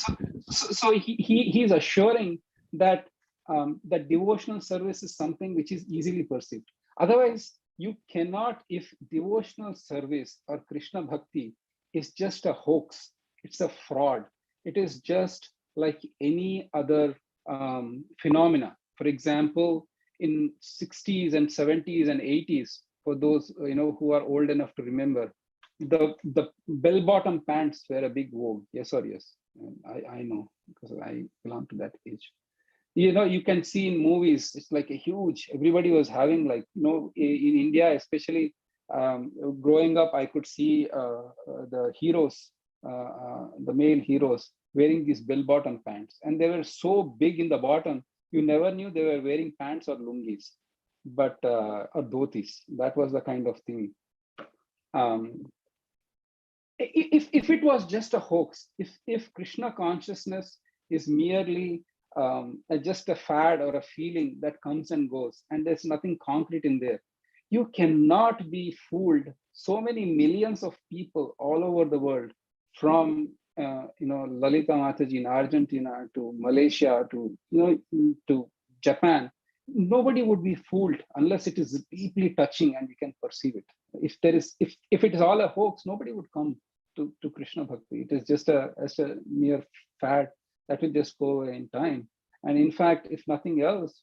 So he is assuring that that devotional service is something which is easily perceived. Otherwise, you cannot, if devotional service or Krishna Bhakti is just a hoax, it's a fraud. It is just like any other phenomena. For example, in 60s and 70s and 80s, for those who are old enough to remember, the bell-bottom pants were a big vogue. Yes or yes? I know because I belong to that age. You can see in movies, it's like a huge, everybody was having like, in India, especially growing up, I could see the heroes, the male heroes wearing these bell-bottom pants. And they were so big in the bottom, you never knew they were wearing pants or lungis, but or dhotis. That was the kind of thing. If it was just a hoax, if Krishna consciousness is merely just a fad or a feeling that comes and goes, and there's nothing concrete in there, you cannot be fooled. So many millions of people all over the world, from Lalita Mataji in Argentina to Malaysia to to Japan, nobody would be fooled unless it is deeply touching and you can perceive it. If it is all a hoax, nobody would come to Krishna Bhakti. It is just a mere fad that will just go away in time. And in fact, if nothing else,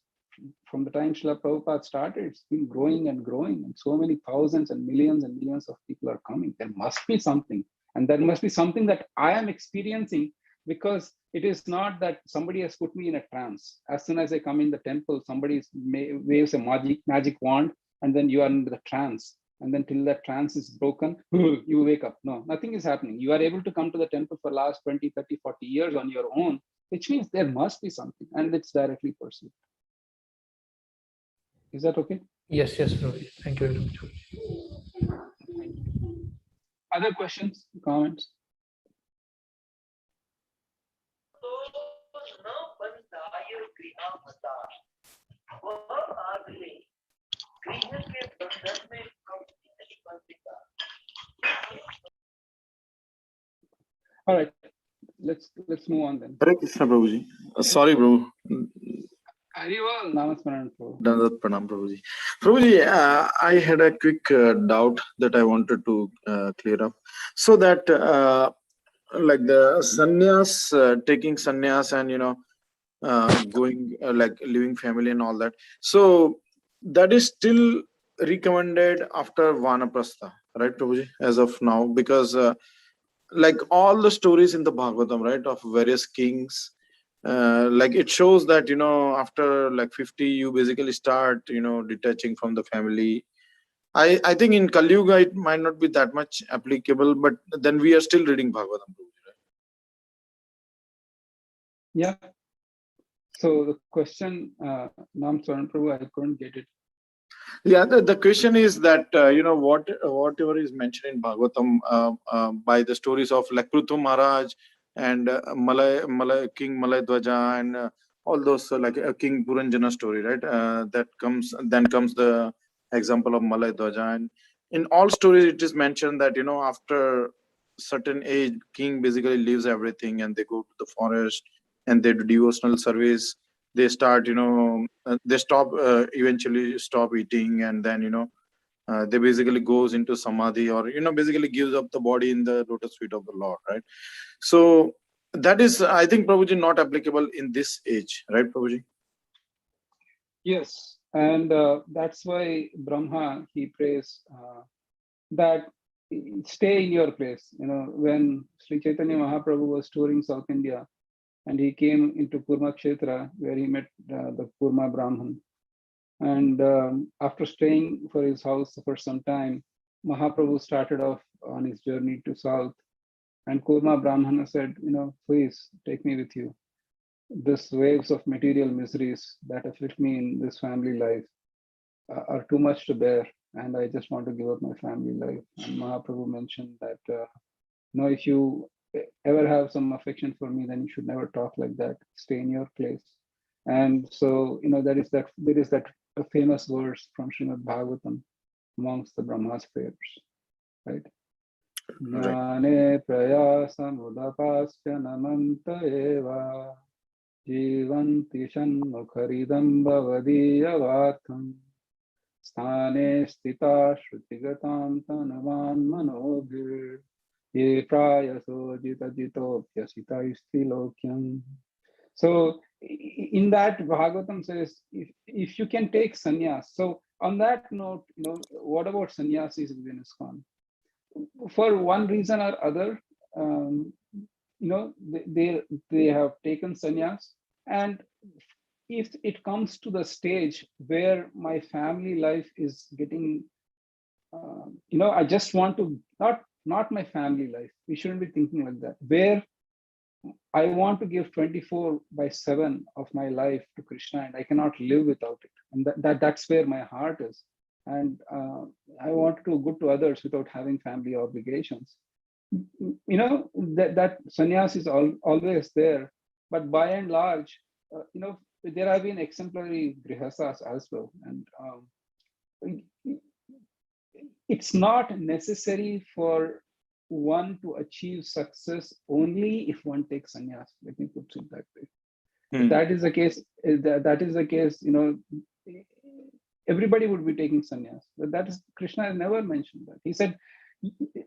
from the time Srila Prabhupada started, it's been growing and growing, and so many thousands and millions of people are coming. There must be something, and there must be something that I am experiencing, because it is not that somebody has put me in a trance. As soon as I come in the temple, somebody waves a magic wand, and then you are in the trance. And then till that trance is broken, you wake up. No, nothing is happening. You are able to come to the temple for the last 20, 30, 40 years on your own, which means there must be something, and it's directly perceived. Is that okay? Yes, Prabhu. Thank you very much. Thank you. Other questions, comments? All right, let's move on then. Hare Krishna, Prabhuji. Sorry, bro. Harival, Namasmaran, Prabhu. Dandavat Pranam, Prabhuji. Prabhuji, I had a quick doubt that I wanted to clear up. So that, like the sannyas, taking sannyas and, going like living family and all that. So that is still recommended after Vanaprastha, right, Prabhuji, as of now? Because like all the stories in the Bhagavatam, right, of various kings, like it shows that after like 50 you basically start detaching from the family. I think in Kali Yuga it might not be that much applicable, but then we are still reading Bhagavatam, right? Yeah. So the question, Nam Swaran Prabhu, I couldn't get it. Yeah, the question is that whatever is mentioned in Bhagavatam by the stories of like Prithu Maharaj and King Malay Dwaja and all those like King Puranjana story, right? Then comes the example of Malay Dwaja, and in all stories it is mentioned that after certain age, king basically leaves everything and they go to the forest and they do devotional service. They start they stop eventually stop eating, and then they basically goes into samadhi, or basically gives up the body in the lotus feet of the Lord, right? So that is, I think, Prabhuji, not applicable in this age, right, Prabhuji? Yes, and that's why Brahma, he prays that stay in your place. When Sri Chaitanya Mahaprabhu was touring South India, and he came into Kurma Kshetra, where he met the Kurma Brahman. And after staying for his house for some time, Mahaprabhu started off on his journey to south. And Kurma Brahmana said, please take me with you. These waves of material miseries that afflict me in this family life are too much to bear. And I just want to give up my family life. And Mahaprabhu mentioned that, if you ever have some affection for me, then you should never talk like that. Stay in your place. And so, there is that famous verse from Srimad Bhagavatam amongst the Brahma's prayers, right? Jnane prayasam udapasya namanta eva jivanti shanmukharidam bhavadiyavartham sthane stita shrutigatam tanavan manobhir ye prayaso jita jitopyasita istilokyam. So in that, Bhagavatam says, if you can take sannyas. So on that note, what about sannyasis within ISKCON? For one reason or other, they have taken sannyas. And if it comes to the stage where my family life is getting, I just want to, not my family life. We shouldn't be thinking like that. Where I want to give 24/7 of my life to Krishna, and I cannot live without it. And that's where my heart is. And I want to do good to others without having family obligations. That sannyas is always there. But by and large, there have been exemplary grihastas as well. And it's not necessary for one to achieve success only if one takes sannyas. Let me put it that way. If that is the case, everybody would be taking sannyas. But that is, Krishna has never mentioned that. He said,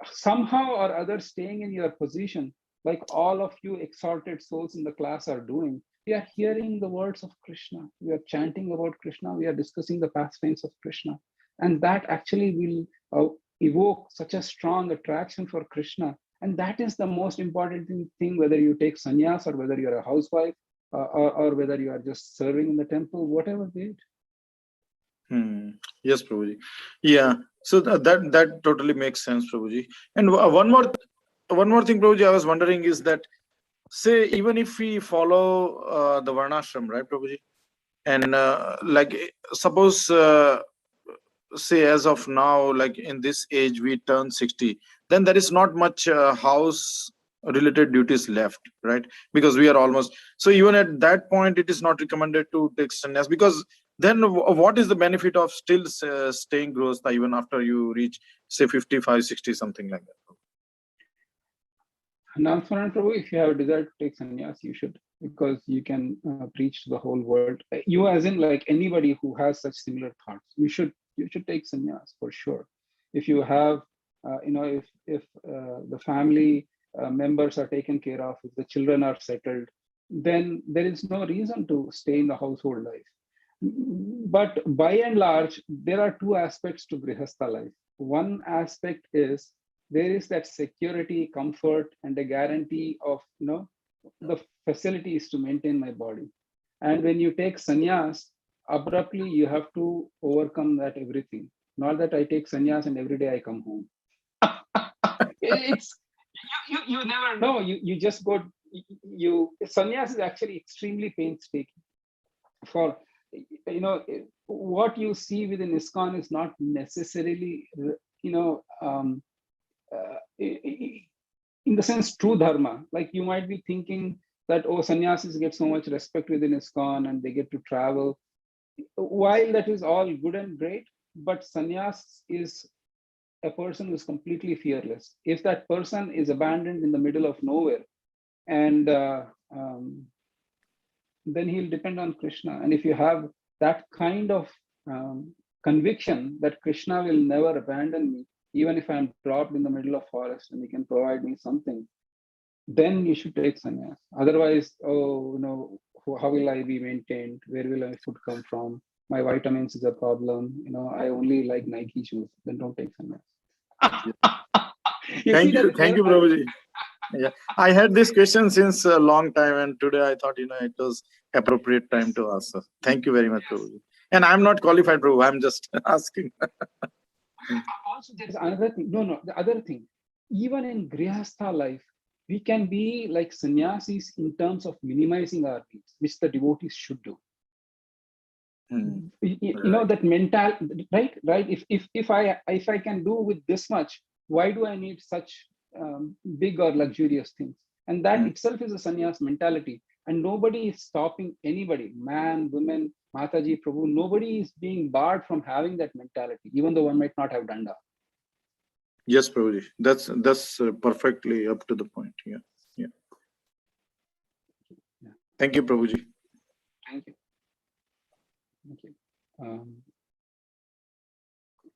somehow or other, staying in your position, like all of you exalted souls in the class are doing, we are hearing the words of Krishna. We are chanting about Krishna. We are discussing the pastimes of Krishna. And that actually will evoke such a strong attraction for Krishna. And that is the most important thing, whether you take sannyas or whether you're a housewife or whether you are just serving in the temple, whatever be it. Yes, Prabhuji. Yeah. So that totally makes sense, Prabhuji. And one more thing, Prabhuji, I was wondering is that, say, even if we follow the Varnashram, right, Prabhuji? And suppose, say, as of now, like in this age, we turn 60, then there is not much house related duties left, right? Because we are almost, so even at that point, it is not recommended to take sannyas, because then what is the benefit of still staying grihastha even after you reach, say, 55, 60, something like that? Namaskaram, Prabhu, if you have a desire to take sannyas, you should, because you can preach to the whole world. You, as in, like anybody who has such similar thoughts, you should take sannyas for sure. If you have, if the family members are taken care of, if the children are settled, then there is no reason to stay in the household life. But by and large, there are two aspects to grihastha life. One aspect is there is that security, comfort, and a guarantee of the facilities to maintain my body. And when you take sannyas, abruptly you have to overcome that everything. Not that I take sannyas and every day I come home. It's you never know. You just go. Sannyas is actually extremely painstaking. For what you see within ISKCON is not necessarily in the sense true dharma. Like you might be thinking that, oh, sannyasis get so much respect within ISKCON and they get to travel. While that is all good and great, but sannyas is a person who is completely fearless. If that person is abandoned in the middle of nowhere, and then he'll depend on Krishna. And if you have that kind of conviction that Krishna will never abandon me, even if I'm dropped in the middle of forest and he can provide me something, then you should take sannyas. Otherwise, how will I be maintained? Where will my food come from? My vitamins is a problem. I only like Nike shoes. Then don't take sannyas. Thank you, Prabhuji. Yeah, I had this question since a long time, and today I thought it was appropriate time to ask. So thank you very much, Prabhuji. And I'm not qualified, Prabhu. I'm just asking. Also, there's another thing. No, the other thing. Even in Grihastha life, we can be like sannyasis in terms of minimizing our needs, which the devotees should do. You know that mental, right? If I can do with this much, why do I need such big or luxurious things? And that itself is a sannyas mentality. And nobody is stopping anybody, man, women, Mataji, Prabhu. Nobody is being barred from having that mentality, even though one might not have done that. Yes, Prabhuji. That's perfectly up to the point. Yeah. Thank you, Prabhuji. Thank you.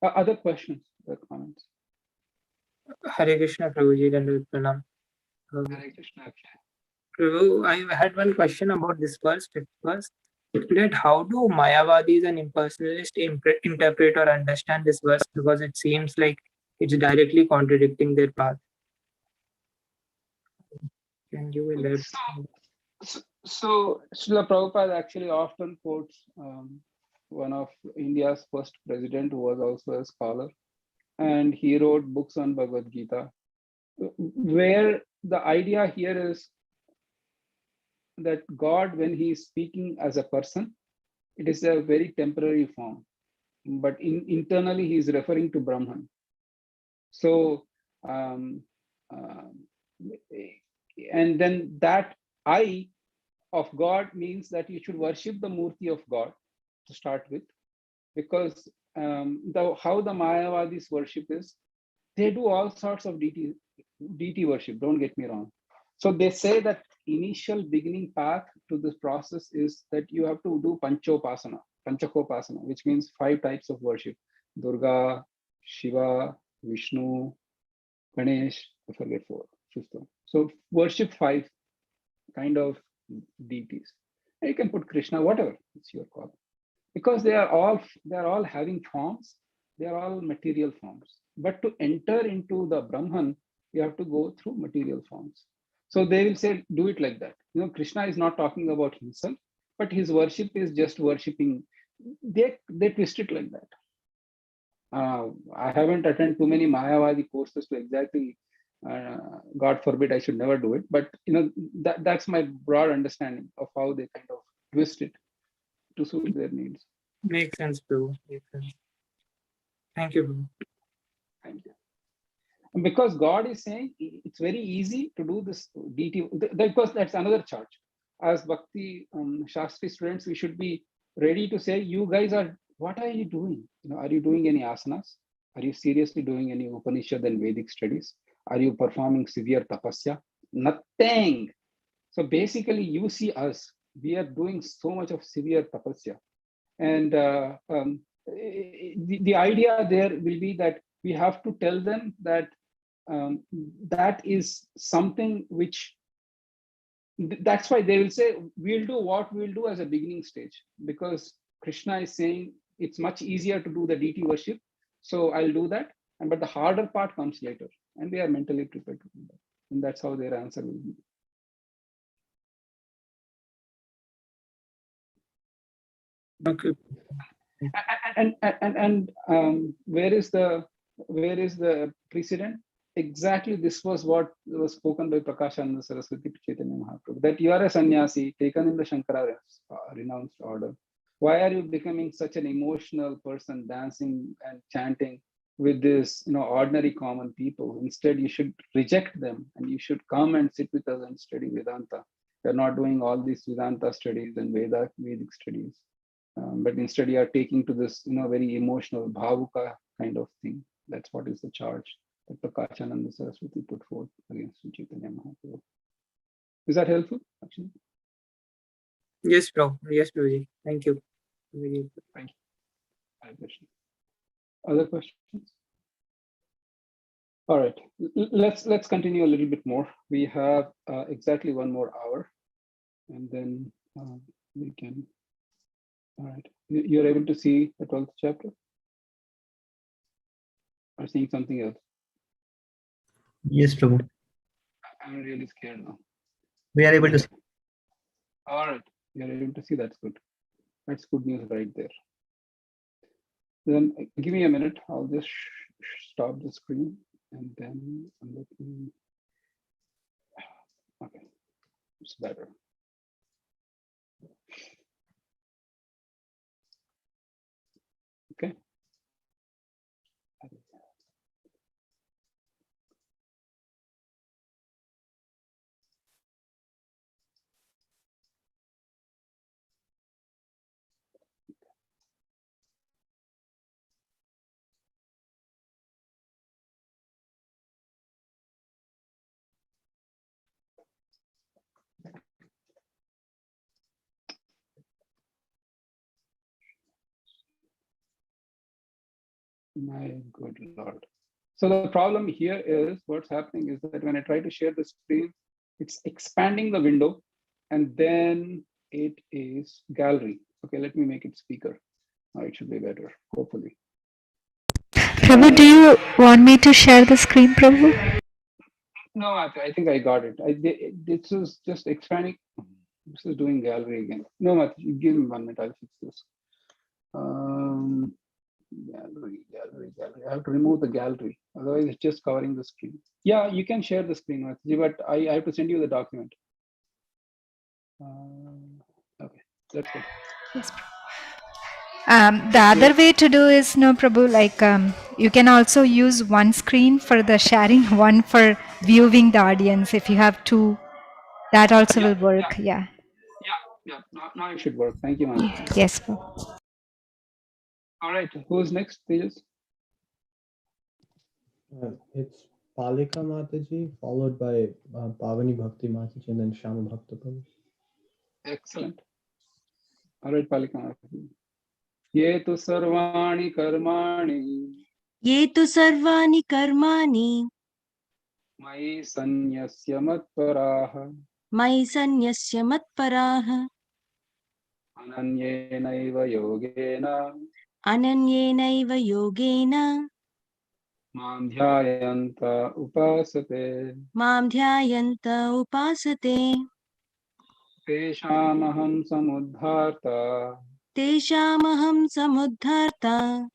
Other questions or comments? Hare Krishna, Prabhuji, and Pranam. Hare Krishna. Prabhu, I had one question about this verse. That how do Mayavadis and impersonalists interpret or understand this verse, because it seems like it's directly contradicting their path. Can you elaborate? So Srila Prabhupada actually often quotes one of India's first president, who was also a scholar, and he wrote books on Bhagavad Gita, where the idea here is that God, when he is speaking as a person, it is a very temporary form, but internally he is referring to Brahman. So and then that I of God means that you should worship the Murti of God to start with, because how the Mayavadis worship is, they do all sorts of deity worship, don't get me wrong. So they say that initial beginning path to this process is that you have to do panchakopasana, which means 5 types of worship: Durga, Shiva, Vishnu, Ganesh, I forget 5th one. So worship 5 kind of deities. And you can put Krishna, whatever, it's your call. Because they are all having forms, they are all material forms. But to enter into the Brahman, you have to go through material forms. So they will say, do it like that. Krishna is not talking about himself, but his worship is just worshipping. They twist it like that. I haven't attended too many Mayavadi courses to exactly, God forbid I should never do it, but that's my broad understanding of how they kind of twist it to suit their needs. Makes sense, Prabhu. Makes sense. Thank you, Prabhu. Thank you. And because God is saying it's very easy to do this deity, because that's another charge. As Bhakti Sastri students, we should be ready to say, you guys what are you doing? Are you doing any asanas? Are you seriously doing any Upanishad and Vedic studies? Are you performing severe tapasya? Nothing. So basically, you see us, we are doing so much of severe tapasya. And the idea there will be that we have to tell them that that is something which, that's why they will say, we'll do what we'll do as a beginning stage, because Krishna is saying it's much easier to do the deity worship. So I'll do that. But the harder part comes later. And they are mentally prepared to do that. And that's how their answer will be. Okay. And where is the precedent? Exactly, this was what was spoken by Prakashananda Saraswati Chaitanya Mahaprabhu, that you are a sannyasi taken in the Shankara renounced order. Why are you becoming such an emotional person, dancing and chanting with this ordinary common people? Instead, you should reject them and you should come and sit with us and study Vedanta. You're not doing all these Vedanta studies and Vedic studies. But instead you are taking to this, very emotional bhavuka kind of thing. That's what is the charge that Prakashananda Saraswati put forth against Chaitanya Mahaprabhu. Is that helpful, actually? Yes, bro. Yes, Prabhuji. Thank you. Thank you. Other questions? All right, let's continue a little bit more. We have exactly 1 more hour, and then we can. All right, you're able to see the 12th chapter? Or seeing something else? Yes, Prabhu. I'm really scared now. We are able to see. All right, you're able to see. That's good. That's good news right there. Then give me a minute. I'll just stop the screen and then I'm looking. Okay, it's better. Okay. My good Lord. So the problem here is what's happening is that when I try to share the screen, it's expanding the window and then it is gallery. Okay, let me make it speaker. Now it should be better, hopefully. Prabhu, do you want me to share the screen, Prabhu? No, I think I got it. This is just expanding. This is doing gallery again. No, Matthew, give me 1 minute. I'll fix this. Gallery. I have to remove the gallery. Otherwise, it's just covering the screen. Yeah, you can share the screen, Matthew, but I have to send you the document. Okay, that's good. Yes, the other way to do is, no, Prabhu, like you can also use one screen for the sharing, one for viewing the audience. If you have two, that also will work. Yeah. Now it should work. Thank you, Matthew. Yes, Prabhu. All right, who's next, Tejas? It's Palika Mataji, followed by Pavani Bhakti Mataji, and then Shama Bhakta Prabhu. Excellent. All right, Palika Mataji. Ye tu sarvani karmani. Ye tu sarvani karmani. Mai sanyasya matparaha. Mai sanyasya matparaha. Ananyenaiva yogena. Ananyenaiva yogena. Mam dhyayanta upasate. Mam dhyayanta upasate. Teshamaham samudharta. Teshamaham samudharta.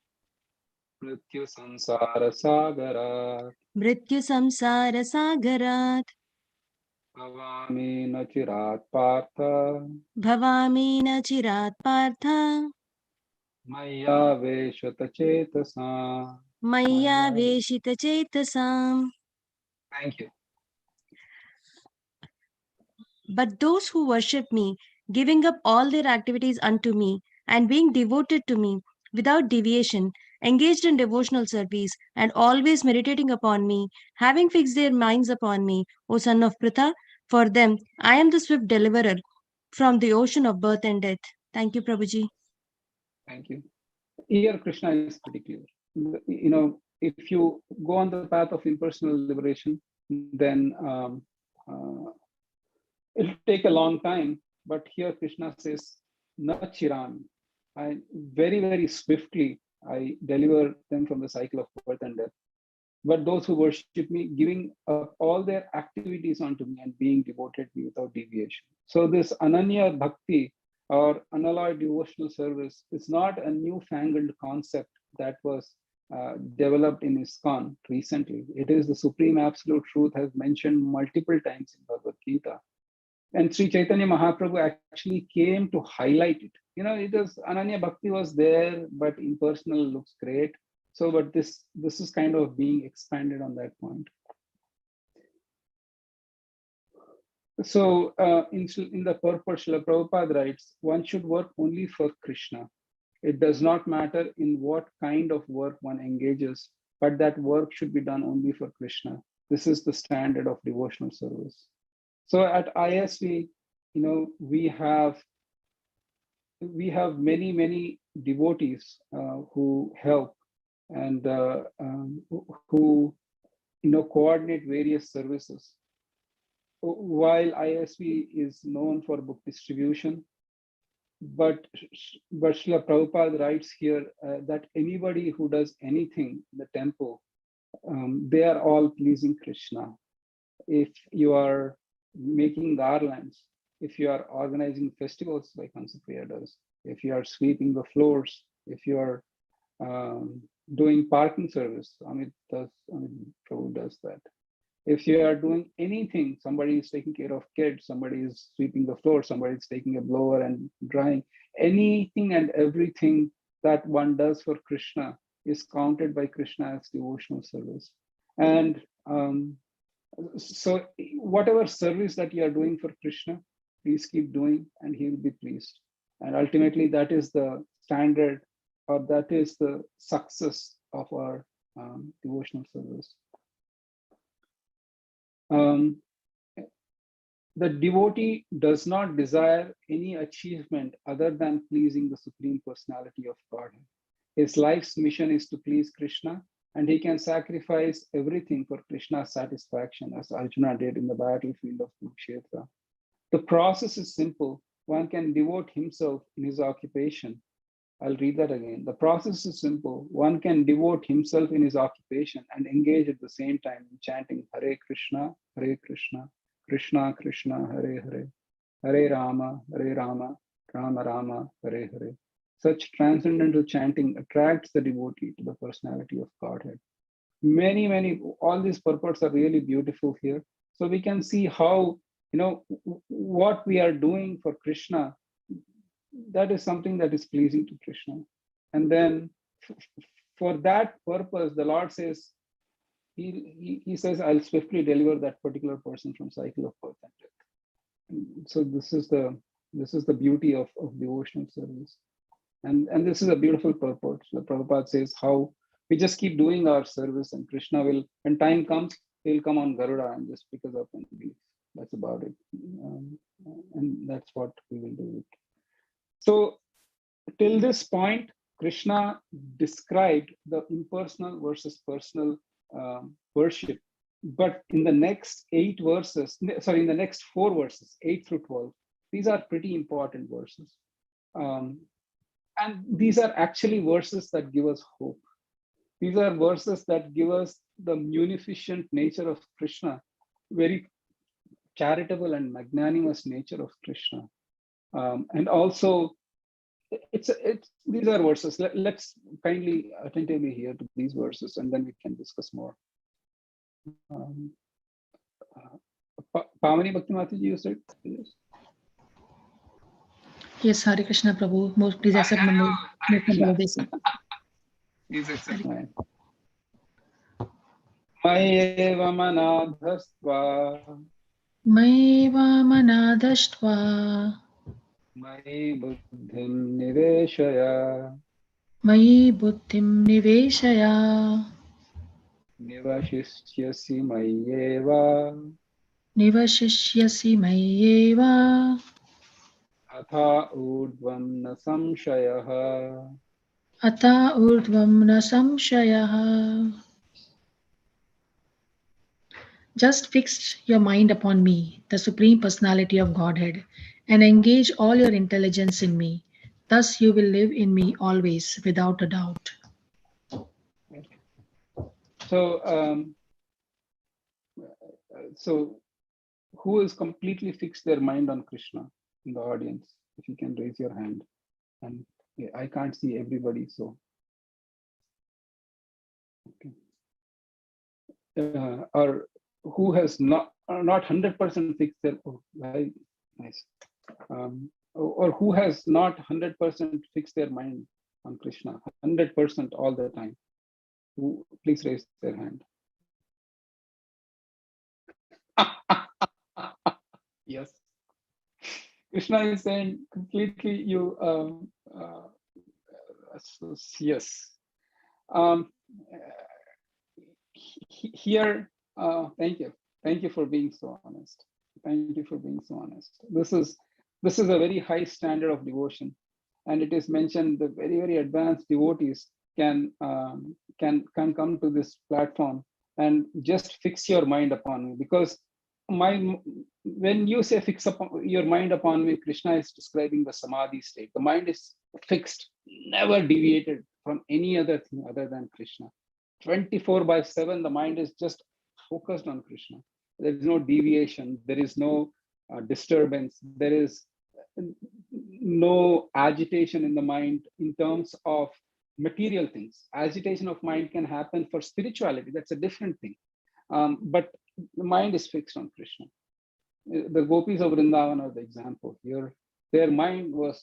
Mrityu samsara sagarat. Mrityu samsara sagarat. Bhavami nachirat partha. Bhavami na chirat partha. Maya veshata chetasa. Maya veshita chetasam. Thank you. But those who worship me, giving up all their activities unto me, and being devoted to me without deviation, engaged in devotional service, and always meditating upon me, having fixed their minds upon me, O son of Pritha, for them I am the swift deliverer from the ocean of birth and death. Thank you, Prabhuji. Thank you. Here, Krishna is pretty clear. You know, if you go on the path of impersonal liberation, then it'll take a long time. But here, Krishna says, "Na chiran," I very, very swiftly I deliver them from the cycle of birth and death. But those who worship me, giving up all their activities onto me and being devoted to me without deviation. So this Ananya Bhakti or unalloyed devotional service is not a newfangled concept that was developed in ISKCON recently. It is the Supreme Absolute Truth has mentioned multiple times in Bhagavad Gita. And Sri Chaitanya Mahaprabhu actually came to highlight it. You know, it was Ananya Bhakti was there, but impersonal looks great. So, but this is kind of being expanded on that point. So, in the purport, Srila Prabhupada writes, one should work only for Krishna. It does not matter in what kind of work one engages, but that work should be done only for Krishna. This is the standard of devotional service. So at ISV, you know, we have many devotees who help and who, you know, coordinate various services. While ISV is known for book distribution, but Srila Prabhupada writes here that anybody who does anything in the temple, they are all pleasing Krishna. if you are making garlands, if you are organizing festivals like Hansapriya does, if you are sweeping the floors, if you are doing parking service, Amit Prabhu does that. If you are doing anything, somebody is taking care of kids, somebody is sweeping the floor, somebody is taking a blower and drying, anything and everything that one does for Krishna is counted by Krishna as devotional service. And so whatever service that you are doing for Krishna, please keep doing and he will be pleased. And ultimately that is the standard, or that is the success of our devotional service. The devotee does not desire any achievement other than pleasing the Supreme Personality of Godhead. His life's mission is to please Krishna, and he can sacrifice everything for Krishna's satisfaction, as Arjuna did in the battlefield of Kurukshetra. The process is simple. One can devote himself in his occupation. I'll read that again. The process is simple. One can devote himself in his occupation and engage at the same time in chanting Hare Krishna, Krishna Krishna, Hare Hare, Hare Rama, Rama Rama, Hare Hare. Such transcendental chanting attracts the devotee to the personality of Godhead. Many, all these purports are really beautiful here. So we can see how, what we are doing for Krishna, that is something that is pleasing to Krishna. And then for that purpose, the Lord says, he says, I'll swiftly deliver that particular person from cycle of birth and death. So this is the beauty of devotional service. And this is a beautiful purport. The Prabhupada says how we just keep doing our service, and Krishna will, when time comes, he'll come on Garuda and just pick us up and leave. That's about it. And that's what we will do. So till this point, Krishna described the impersonal versus personal worship. But in the next 8 verses, in the next 4 verses, 8 through 12, these are pretty important verses. And these are actually verses that give us hope. These are verses that give us the munificent nature of Krishna, very charitable and magnanimous nature of Krishna. And also, these are verses. Let's kindly attentively hear to these verses, and then we can discuss more. Pavani Bhakti Mataji, you said? Yes, Hare Krishna Prabhu. Please accept my Please accept mine. Mayeva manadhashtva Mayi buddhim niveshaya Nivashishyasi mayeva Atha urdvam na samshayaha. Just fix your mind upon me, the Supreme Personality of Godhead, and engage all your intelligence in me. Thus you will live in me always, without a doubt. So who has completely fixed their mind on Krishna in the audience? If you can raise your hand. And I can't see everybody, so. Okay. Or who has not 100% fixed their, very nice. Or who has not 100% fixed their mind on Krishna, 100% all the time? Who, please raise their hand. Yes. Krishna is saying completely you, yes. Here, thank you. Thank you for being so honest. Thank you for being so honest. This is a very high standard of devotion. And it is mentioned that very, very advanced devotees can come to this platform and just fix your mind upon me, because when you say fix your mind upon me, Krishna is describing the samadhi state. The mind is fixed, never deviated from any other thing other than Krishna. 24/7, the mind is just focused on Krishna. There is no deviation. There is no disturbance. There is no agitation in the mind in terms of material things. Agitation of mind can happen for spirituality. That's a different thing. But the mind is fixed on Krishna. The gopis of Vrindavan are the example here. Their mind was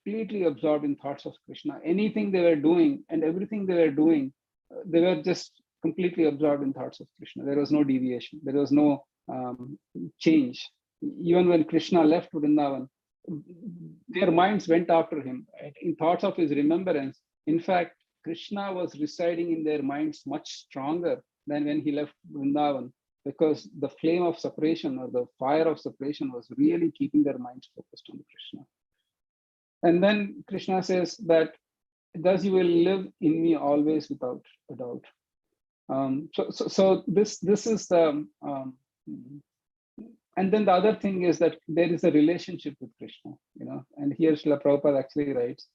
completely absorbed in thoughts of Krishna. Anything they were doing and everything they were doing, they were just completely absorbed in thoughts of Krishna. There was no deviation. There was no change. Even when Krishna left Vrindavan, their minds went after him in thoughts of his remembrance. In fact, Krishna was residing in their minds much stronger than when he left Vrindavan, because the flame of separation or the fire of separation was really keeping their minds focused on Krishna. And then Krishna says that, thus you will live in me always without a doubt. So this is the, and then the other thing is that there is a relationship with Krishna, and here Srila Prabhupada actually writes,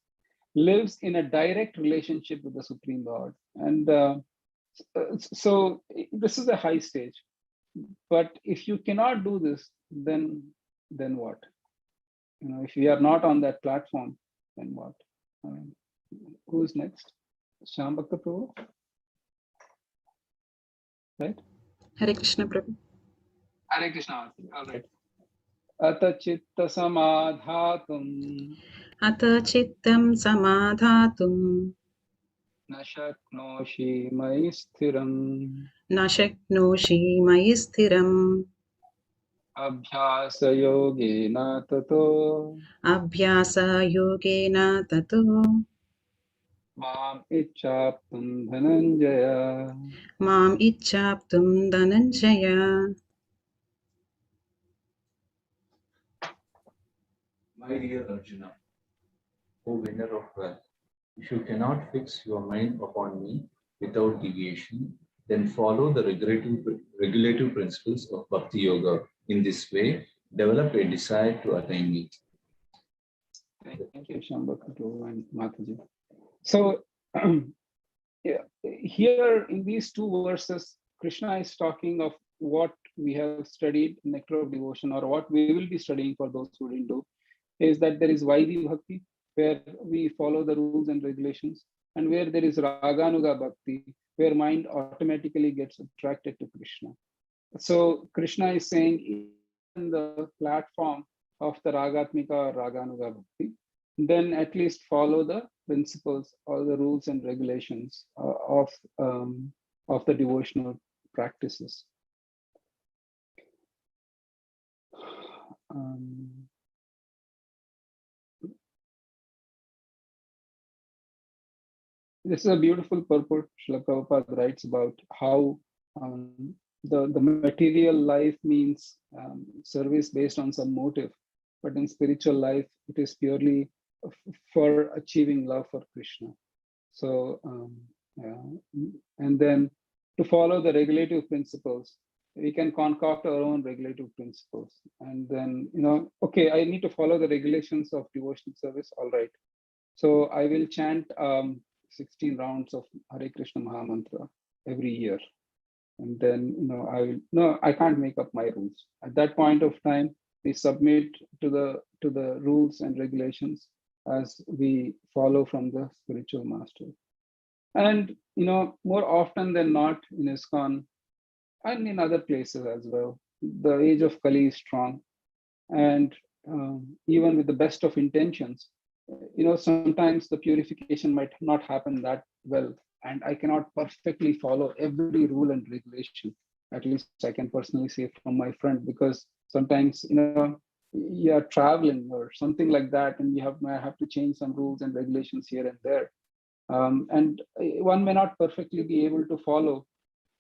lives in a direct relationship with the Supreme Lord. And so this is a high stage. But if you cannot do this, then what? If we are not on that platform, then what? Who's next? Shyam Bhakta Prabhu? Right? Hare Krishna Prabhu. Hare Krishna. All right. Ata chitta samadhatum. Ata chittam samadhatum. Na shaknoshi mai sthiram. Na shaknoshi mai sthiram. Abhyasa yogena tato. Abhyasa yogena tato. Mam ichchaptum dhananjaya. Mam ichchaptum dhananjaya. My dear Arjuna, O winner of wealth, if you cannot fix your mind upon me without deviation, then follow the regulative principles of Bhakti Yoga. In this way, develop a desire to attain me. Thank you, Shambhakatu and Mataji. So here in these two verses, Krishna is talking of what we have studied in Nectar of Devotion, or what we will be studying for those who didn't do, is that there is Vaidhi Bhakti, where we follow the rules and regulations, and where there is Raganuga Bhakti, where mind automatically gets attracted to Krishna. So Krishna is saying, in the platform of the Ragatmika or Raganuga Bhakti, then at least follow the principles or the rules and regulations of the devotional practices. This is a beautiful purport. Srila Prabhupada writes about how the material life means service based on some motive, but in spiritual life, it is purely for achieving love for Krishna. So, and then to follow the regulative principles, we can concoct our own regulative principles. And then, okay, I need to follow the regulations of devotional service. All right. So I will chant 16 rounds of Hare Krishna Mahamantra every year. And then, I can't make up my rules. At that point of time, we submit to the rules and regulations as we follow from the spiritual master. And, more often than not in ISKCON and in other places as well, the age of Kali is strong. And even with the best of intentions, sometimes the purification might not happen that well, and I cannot perfectly follow every rule and regulation. At least I can personally say from my friend, because sometimes you are traveling or something like that, and I have to change some rules and regulations here and there, and one may not perfectly be able to follow.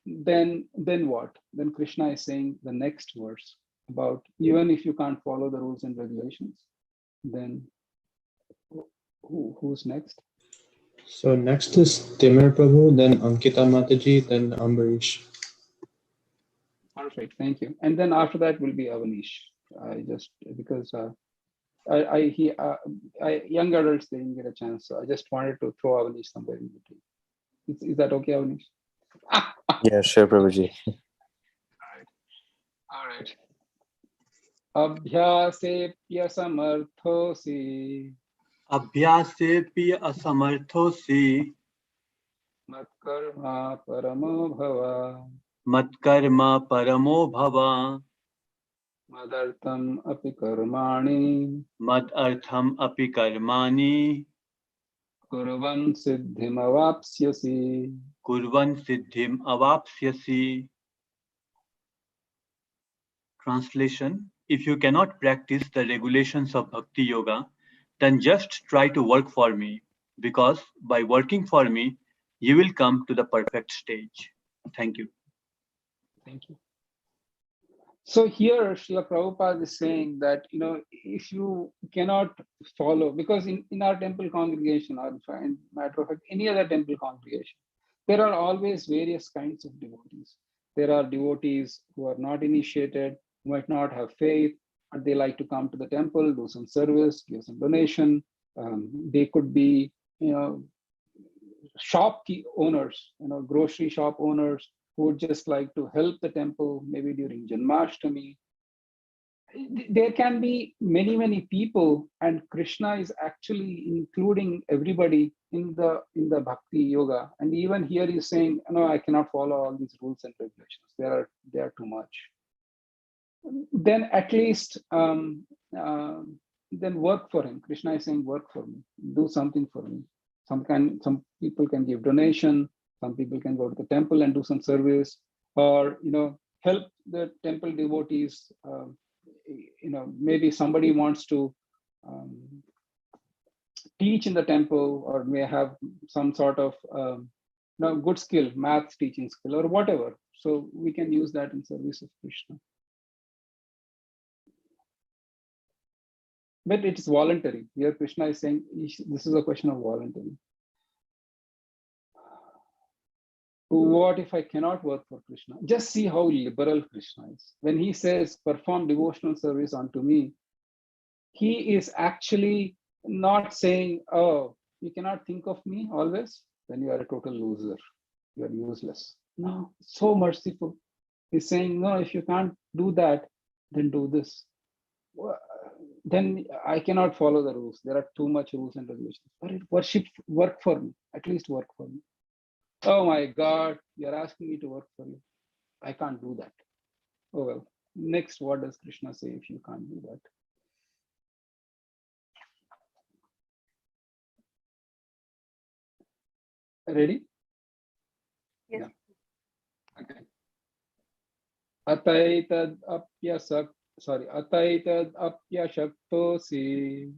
Then what? Then Krishna is saying the next verse about, even if you can't follow the rules and regulations, then who's next? So next is Timur Prabhu, then Ankita Mataji, then Ambarish. Perfect, thank you. And then after that will be Avanish. Because young adults, they didn't get a chance, so I just wanted to throw Avanish somewhere in between. Is that okay, Avanish? Yeah, sure, Prabhuji. All right. Abhyasepya samarthosi Abhyasepi asamarthosi matkarma paramo bhava matkarma paramo bhava madartam api karmani madartham api karmani kurvan siddhim avapsyasi. kurvan siddhim avapsyasi. Translation: If you cannot practice the regulations of Bhakti Yoga, then just try to work for me, because by working for me, you will come to the perfect stage. Thank you. Thank you. So here Srila Prabhupada is saying that, if you cannot follow, because in our temple congregation, or in matter of fact, any other temple congregation, there are always various kinds of devotees. There are devotees who are not initiated, who might not have faith, but they like to come to the temple, do some service, give some donation. They could be, shop owners, grocery shop owners who would just like to help the temple, maybe during Janmashtami. There can be many, many people, and Krishna is actually including everybody in the Bhakti Yoga. And even here he's saying, no, I cannot follow all these rules and regulations. They are too much. Then at least then work for him. Krishna is saying, work for me, do something for me. Some people can give donation, some people can go to the temple and do some service, or help the temple devotees. Maybe somebody wants to teach in the temple, or may have some sort of good skill, math teaching skill, or whatever. So we can use that in service of Krishna. But it is voluntary. Here Krishna is saying this is a question of voluntary. What if I cannot work for Krishna? Just see how liberal Krishna is. When he says, perform devotional service unto me, he is actually not saying, oh, you cannot think of me always, then you are a total loser. You are useless. No, so merciful. He's saying, no, if you can't do that, then do this. Then I cannot follow the rules. There are too much rules and regulations. But work for me. At least work for me. Oh my God, you're asking me to work for you. I can't do that. Oh well. Next, what does Krishna say if you can't do that? Ready? Yes. Yeah. Okay. Ataitad apyashaktosi.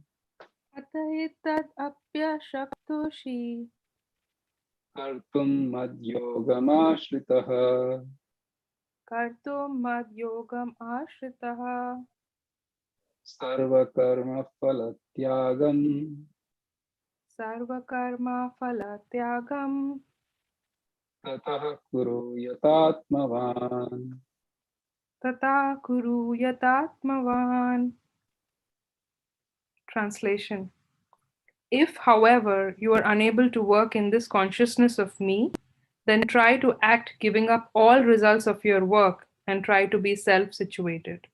Ataitad apyashaktoshi. Kartum madyogamashritah. Kartum madhyogam ashritaha. Sarvakarma phalatyagam. Sarvakarma phalatyagam. Tatah kuru yatatmavan. Tata kuru yatatmavan. Translation. If, however, you are unable to work in this consciousness of me, then try to act giving up all results of your work and try to be self-situated.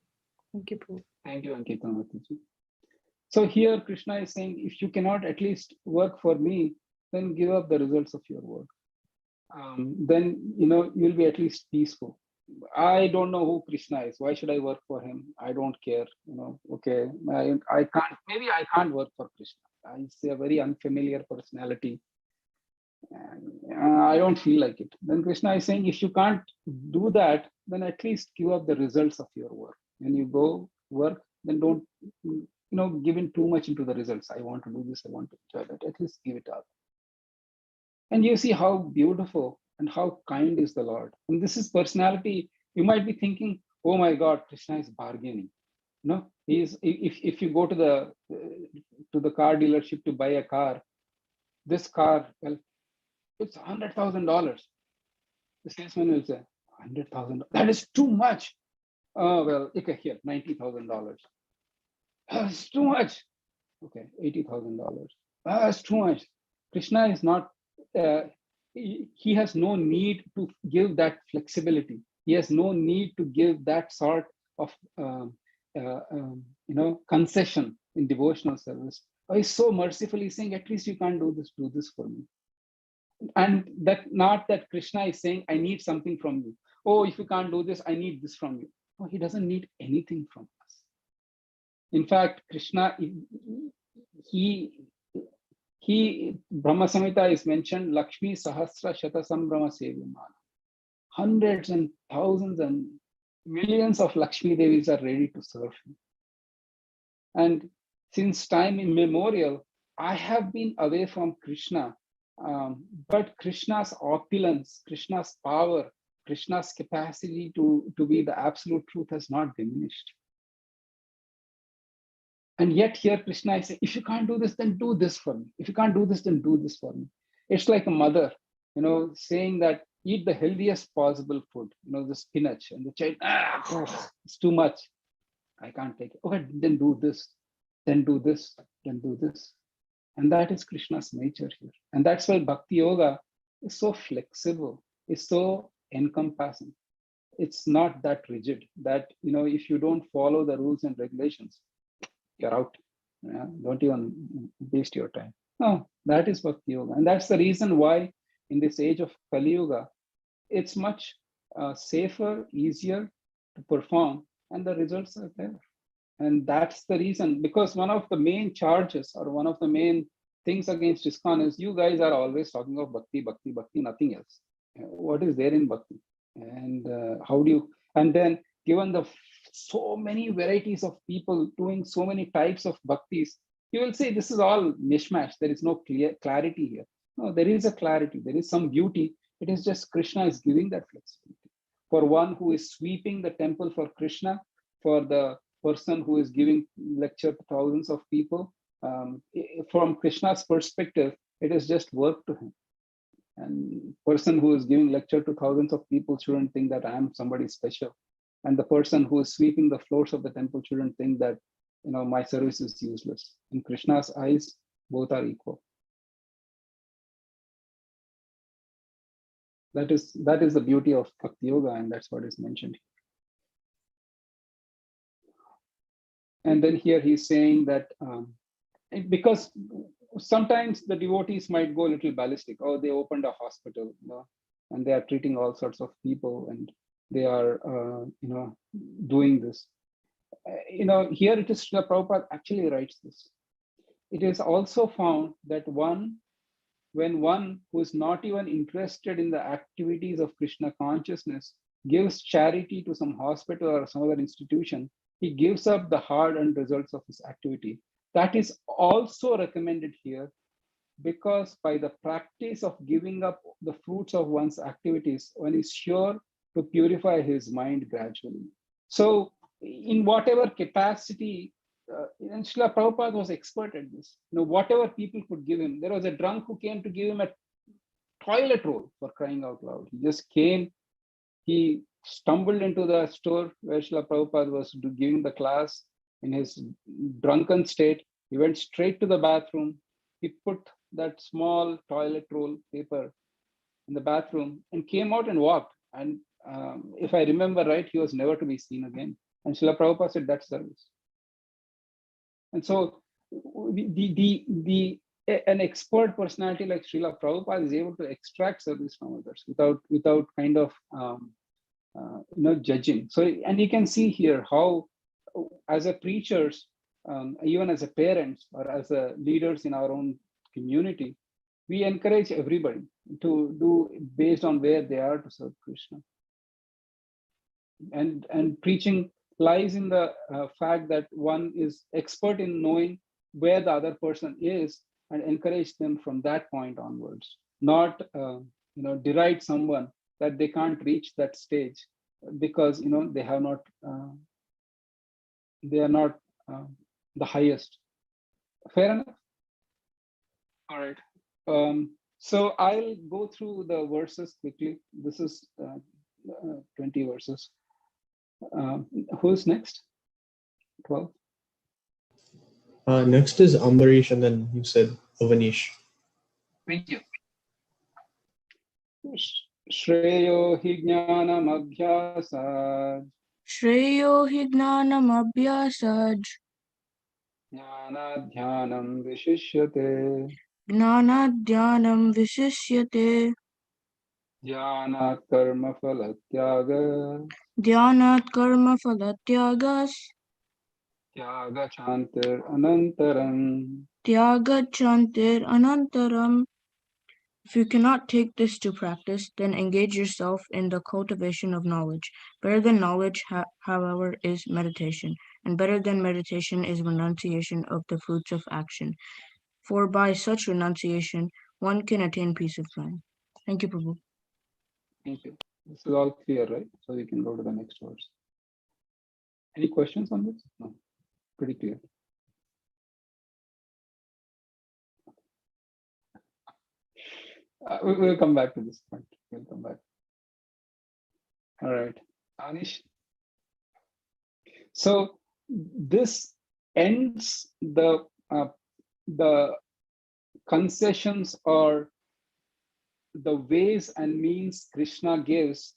Thank you, Prabhu. Thank you, Ankita Mataji. So here Krishna is saying, if you cannot at least work for me, then give up the results of your work. Then you'll be at least peaceful. I don't know who Krishna is. Why should I work for him? I don't care. Okay, I can't. Maybe I can't work for Krishna. He's a very unfamiliar personality. I don't feel like it. Then Krishna is saying, if you can't do that, then at least give up the results of your work. When you go work, then don't give in too much into the results. I want to do this. I want to enjoy that. At least give it up. And you see how beautiful and how kind is the Lord. And this is personality. You might be thinking, oh my God, Krishna is bargaining. No, he is. If you go to the car dealership to buy a car, this car, well, it's $100,000. The salesman will say, $100,000. That is too much. Oh well, okay, here, $90,000. That's too much. Okay, $80,000. That's too much. Krishna is not. He has no need to give that flexibility. He has no need to give that sort of concession in devotional service. He's so mercifully saying, at least you can't do this for me. And that not that Krishna is saying, I need something from you. Oh, if you can't do this, I need this from you. No, he doesn't need anything from us. In fact, Krishna, Brahma Samhita is mentioned, Lakshmi Sahasra Shata Sambrama Sevyamana. Hundreds and thousands and millions of Lakshmi Devis are ready to serve him. And since time immemorial, I have been away from Krishna, but Krishna's opulence, Krishna's power, Krishna's capacity to be the absolute truth has not diminished. And yet here Krishna is saying, if you can't do this, then do this for me. If you can't do this, then do this for me. It's like a mother, saying that eat the healthiest possible food, the spinach, and the child, it's too much. I can't take it. Okay, then do this, then do this, then do this. And that is Krishna's nature here. And that's why Bhakti Yoga is so flexible, is so encompassing. It's not that rigid that, if you don't follow the rules and regulations, you're out. Don't even waste your time. No, that is Bhakti Yoga. And that's the reason why in this age of Kali Yuga, it's much safer, easier to perform, and the results are there. And that's the reason, because one of the main charges or one of the main things against ISKCON is you guys are always talking of Bhakti, Bhakti, Bhakti, nothing else. What is there in Bhakti? And how do you, and then given the so many varieties of people doing so many types of bhaktis, you will say this is all mishmash. There is no clear clarity here. No, there is a clarity. There is some beauty. It is just Krishna is giving that flexibility. For one who is sweeping the temple for Krishna, for the person who is giving lecture to thousands of people, from Krishna's perspective, it is just work to him. And person who is giving lecture to thousands of people shouldn't think that I am somebody special. And the person who is sweeping the floors of the temple shouldn't think that, my service is useless. In Krishna's eyes, both are equal. That is the beauty of Bhakti Yoga, and that's what is mentioned here. And then here he's saying that because sometimes the devotees might go a little ballistic. Oh, they opened a hospital, and they are treating all sorts of people, and they are, doing this. Here it is Srila Prabhupada actually writes this. It is also found that when one who is not even interested in the activities of Krishna consciousness gives charity to some hospital or some other institution, he gives up the hard-earned results of his activity. That is also recommended here, because by the practice of giving up the fruits of one's activities, one is sure to purify his mind gradually. So in whatever capacity, and Srila Prabhupada was expert at this, whatever people could give him. There was a drunk who came to give him a toilet roll, for crying out loud. He just came, he stumbled into the store where Srila Prabhupada was giving the class in his drunken state. He went straight to the bathroom. He put that small toilet roll paper in the bathroom and came out and walked. And if I remember right, he was never to be seen again. And Srila Prabhupada said, that's service. And so an expert personality like Srila Prabhupada is able to extract service from others without kind of judging. So, and you can see here how, as a preachers, even as a parents or as a leaders in our own community, we encourage everybody to do based on where they are to serve Krishna. And preaching lies in the fact that one is expert in knowing where the other person is and encourage them from that point onwards, not deride someone that they can't reach that stage because they have not they are not the highest. Fair enough. All right. So I'll go through the verses quickly. This is 20 verses. Who's next? 12. Next is Ambarish, and then you said Avanish. Thank you. Shreyo hi jnanam abhyasad. Shreyo hi gnanam abhyasaj. Jnanadhyanam vishishyate. Gnanadhyanam vishishyate. Dhyanat karma phalatyaga. Dhyanat karma phalatyagas. Tyaga chantir anantaram. Tyaga chantir anantaram. If you cannot take this to practice, then engage yourself in the cultivation of knowledge. Better than knowledge, however, is meditation, and better than meditation is renunciation of the fruits of action. For by such renunciation, one can attain peace of mind. Thank you, Prabhu. Thank you. This is all clear, right? So we can go to the next verse. Any questions on this? No. Pretty clear. We'll come back to this point. We'll come back. All right. Anish. So this ends the concessions or the ways and means Krishna gives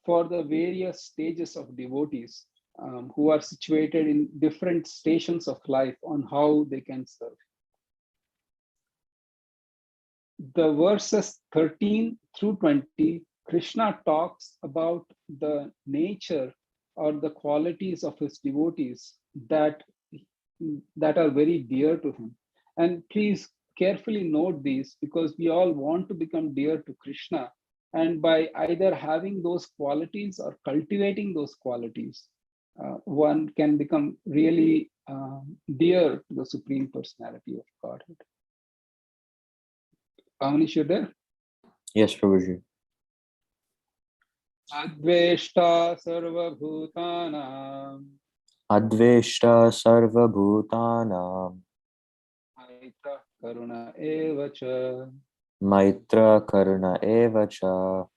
for the various stages of devotees who are situated in different stations of life on how they can serve. The verses 13 through 20, Krishna talks about the nature or the qualities of his devotees that are very dear to him. And please carefully note these, because we all want to become dear to Krishna. And by either having those qualities or cultivating those qualities, one can become really dear to the Supreme Personality of Godhead. Pavanish, you there? Yes, Prabhuji. Adveshta sarva bhutanam. Adveshta sarva bhutanam. Maitra karuna evacha. Maitra karuna evacha.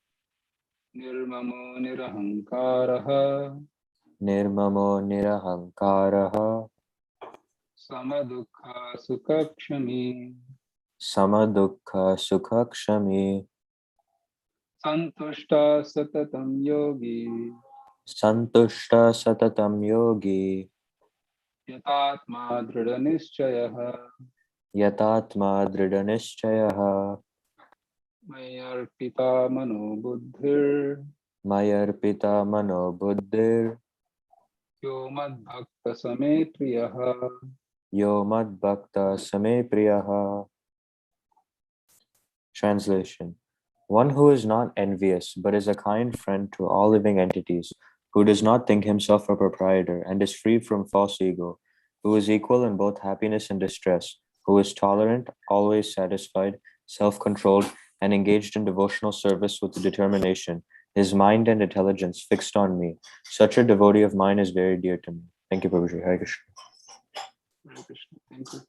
Nirmamo nirahankaraha. Nirmamo nirahankaraha. Samadukha sukakshami. Samadukha sukhakshami. Santushta satatam yogi. Santushta satatam yogi. Yatatma drida nischayaha. Yatatma drida nischayaha. Mayarpita mano buddhir. Mayarpita mano buddhir. Yo mad bhakta same priyaha. Yo mad bhakta same priyaha. Translation. One who is not envious, but is a kind friend to all living entities, who does not think himself a proprietor and is free from false ego, who is equal in both happiness and distress, who is tolerant, always satisfied, self-controlled, and engaged in devotional service with determination, his mind and intelligence fixed on me. Such a devotee of mine is very dear to me. Thank you, Prabhuji. Hare Krishna. Hare Krishna. Thank you.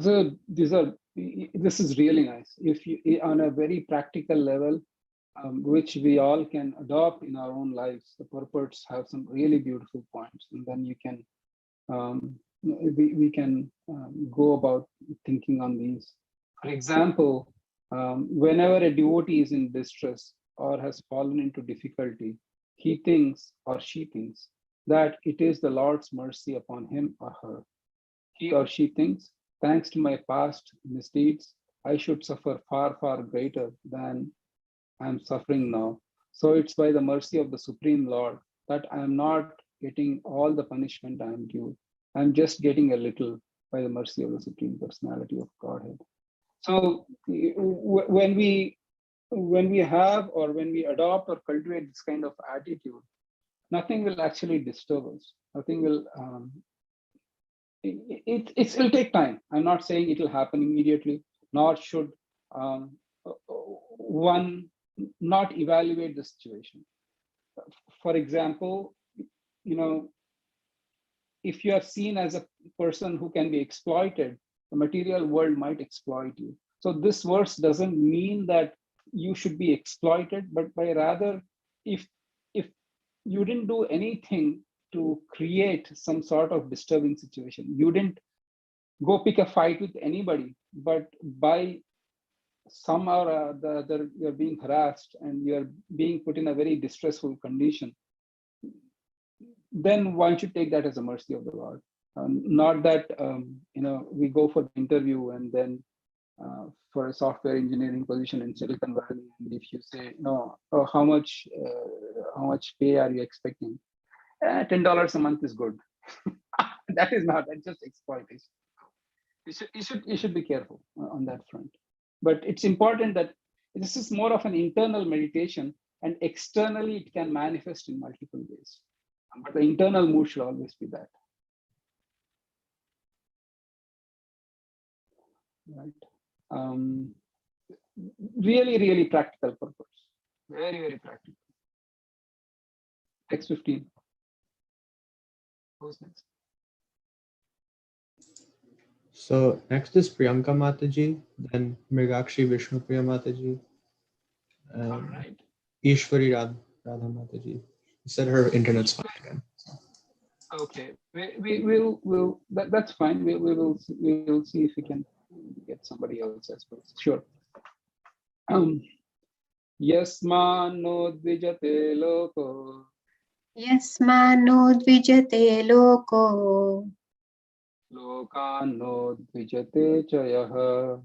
So this is really nice. If you, on a very practical level, which we all can adopt in our own lives, the purports have some really beautiful points, and then you can we can go about thinking on these. For example, whenever a devotee is in distress or has fallen into difficulty, he thinks or she thinks that it is the Lord's mercy upon him or her. He or she thinks, thanks to my past misdeeds, I should suffer far, far greater than I'm suffering now. So it's by the mercy of the Supreme Lord that I'm not getting all the punishment I'm due. I'm just getting a little by the mercy of the Supreme Personality of Godhead. So when we have or when we adopt or cultivate this kind of attitude, nothing will actually disturb us. Nothing will it'll take time. I'm not saying it will happen immediately, nor should one not evaluate the situation. For example, if you are seen as a person who can be exploited, the material world might exploit you. So this verse doesn't mean that you should be exploited, but by rather, if you didn't do anything to create some sort of disturbing situation, you didn't go pick a fight with anybody, but by some or the other you're being harassed and you're being put in a very distressful condition, then one should take that as a mercy of the Lord. Not that we go for the interview and then for a software engineering position in Silicon Valley, and if you say no, oh, how much pay are you expecting? $10 a month is good. That is not. That's just exploitation. You should be careful on that front. But it's important that this is more of an internal meditation, and externally it can manifest in multiple ways. But the internal mood should always be that. Right. Really, really practical purpose. Very, very practical. Text 15. Who's next? So next is Priyanka Mataji, then Mrigakshi Vishnupriya Mataji, and Ishwari Radha Mataji. She said her internet's fine again. Okay, we'll that's fine. We will see if we can get somebody else as well. Sure. Yasmano dvijate loko. Yasmano dvijate loko. Lokano dvijate chayah.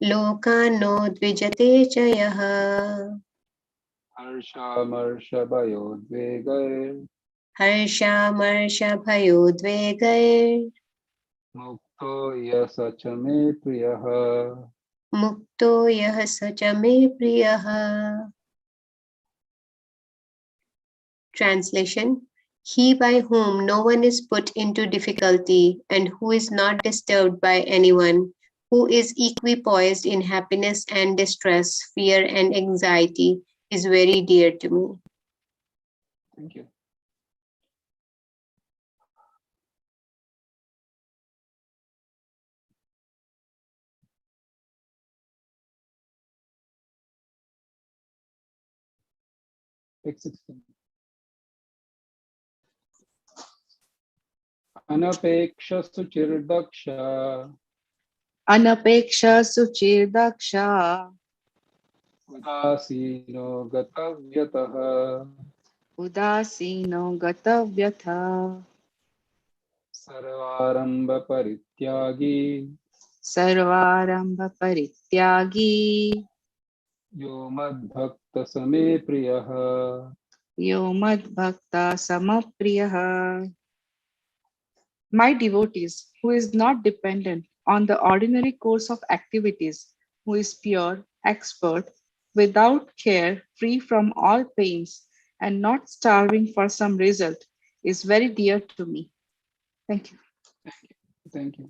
Lokano dvijate chayah. Harsha marsha bhayodvegair. Harsha marsha bhayodvegair. Mukto yasa cha me priyah. Mukto yah sacha me priyah. Translation: He by whom no one is put into difficulty and who is not disturbed by anyone, who is equipoised in happiness and distress, fear and anxiety, is very dear to me. Thank you. Text 16. Anapeksha suchirdaksha. Anapeksha suchirdaksha. Udasino gatavyatah. Udasino gatavyatha. Sarvarambha parityagi. Sarvarambha parityagi. Yo madbhakta same priyah. Yo madbhakta samapriyaha. My devotees, who is not dependent on the ordinary course of activities, who is pure, expert, without care, free from all pains, and not starving for some result, is very dear to me. Thank you. Thank you.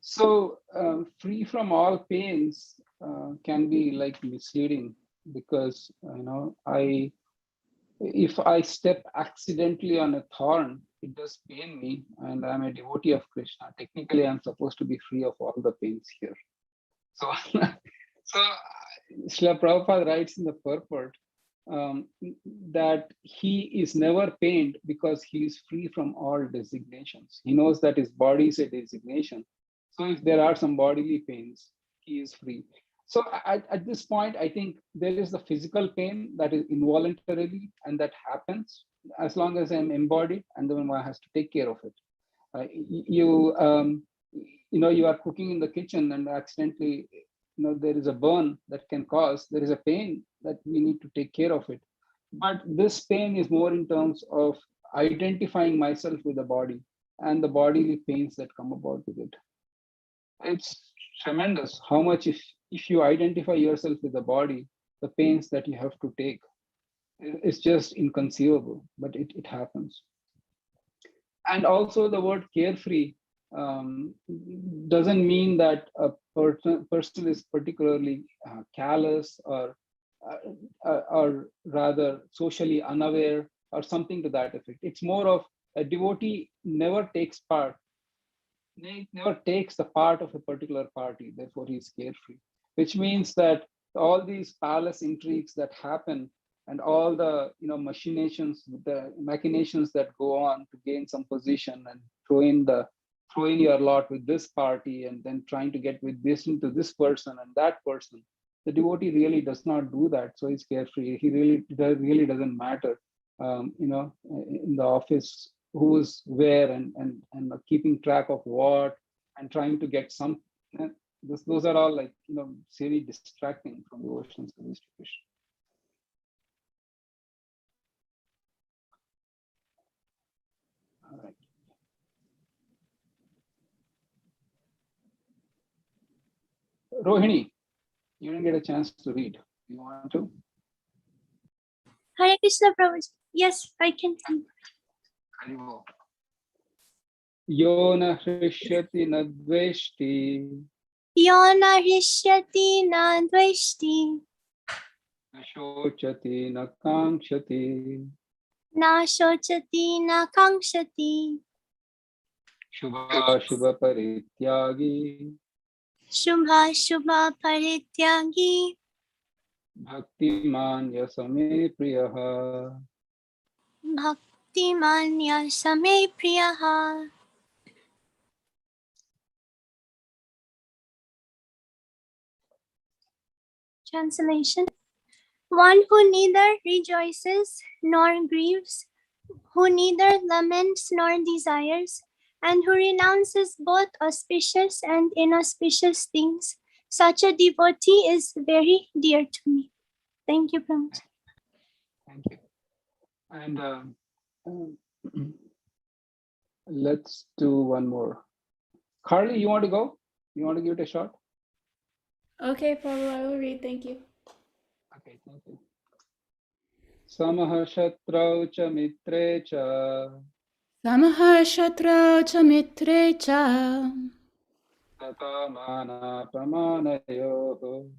So free from all pains can be like misleading, because if I step accidentally on a thorn, it does pain me, and I'm a devotee of Krishna. Technically, I'm supposed to be free of all the pains here. So, Srila Prabhupada writes in the purport that he is never pained because he is free from all designations. He knows that his body is a designation. So if there are some bodily pains, he is free. So at this point, I think there is the physical pain that is involuntarily, and that happens as long as I'm embodied, and then one has to take care of it. You are cooking in the kitchen and accidentally, there is a burn that can cause, there is a pain that we need to take care of it. But this pain is more in terms of identifying myself with the body and the bodily pains that come about with it. It's tremendous how much if you identify yourself with the body, the pains that you have to take, it's just inconceivable, but it happens. And also the word carefree doesn't mean that a person is particularly callous or rather socially unaware or something to that effect. It's more of a devotee never takes the part of a particular party, therefore he is carefree, which means that all these palace intrigues that happen and all the machinations, the machinations that go on to gain some position and throw in the throwing your lot with this party and then trying to get with this into this person and that person. The devotee really does not do that. So he's carefree. He really doesn't matter, in the office who's where and keeping track of what and trying to get some. Those are all like, very distracting from devotional service to Krishna. All right. Rohini, you didn't get a chance to read. You want to? Hare Krishna Prabhu. Yes, I can. Yo na hrishyati na dveshti. Yo na hrishyati na dveshti. Na shochati na kankshati. Na shochati na kankshati. Shubha shubha parityagi. Shubha shubha parityagi. Bhaktiman yasame priyaha. Bhaktiman yasame priyaha. Translation. One who neither rejoices nor grieves, who neither laments nor desires, and who renounces both auspicious and inauspicious things. Such a devotee is very dear to me. Thank you, Prabhu. Thank you. And let's do one more. Carly, you want to go? You want to give it a shot? Okay, Prabhu, I will read. Thank you. Okay, thank you. Samaha shatrau cha mitre cha. Samaha shatrau cha mitre cha. Tata mana pamanayoho.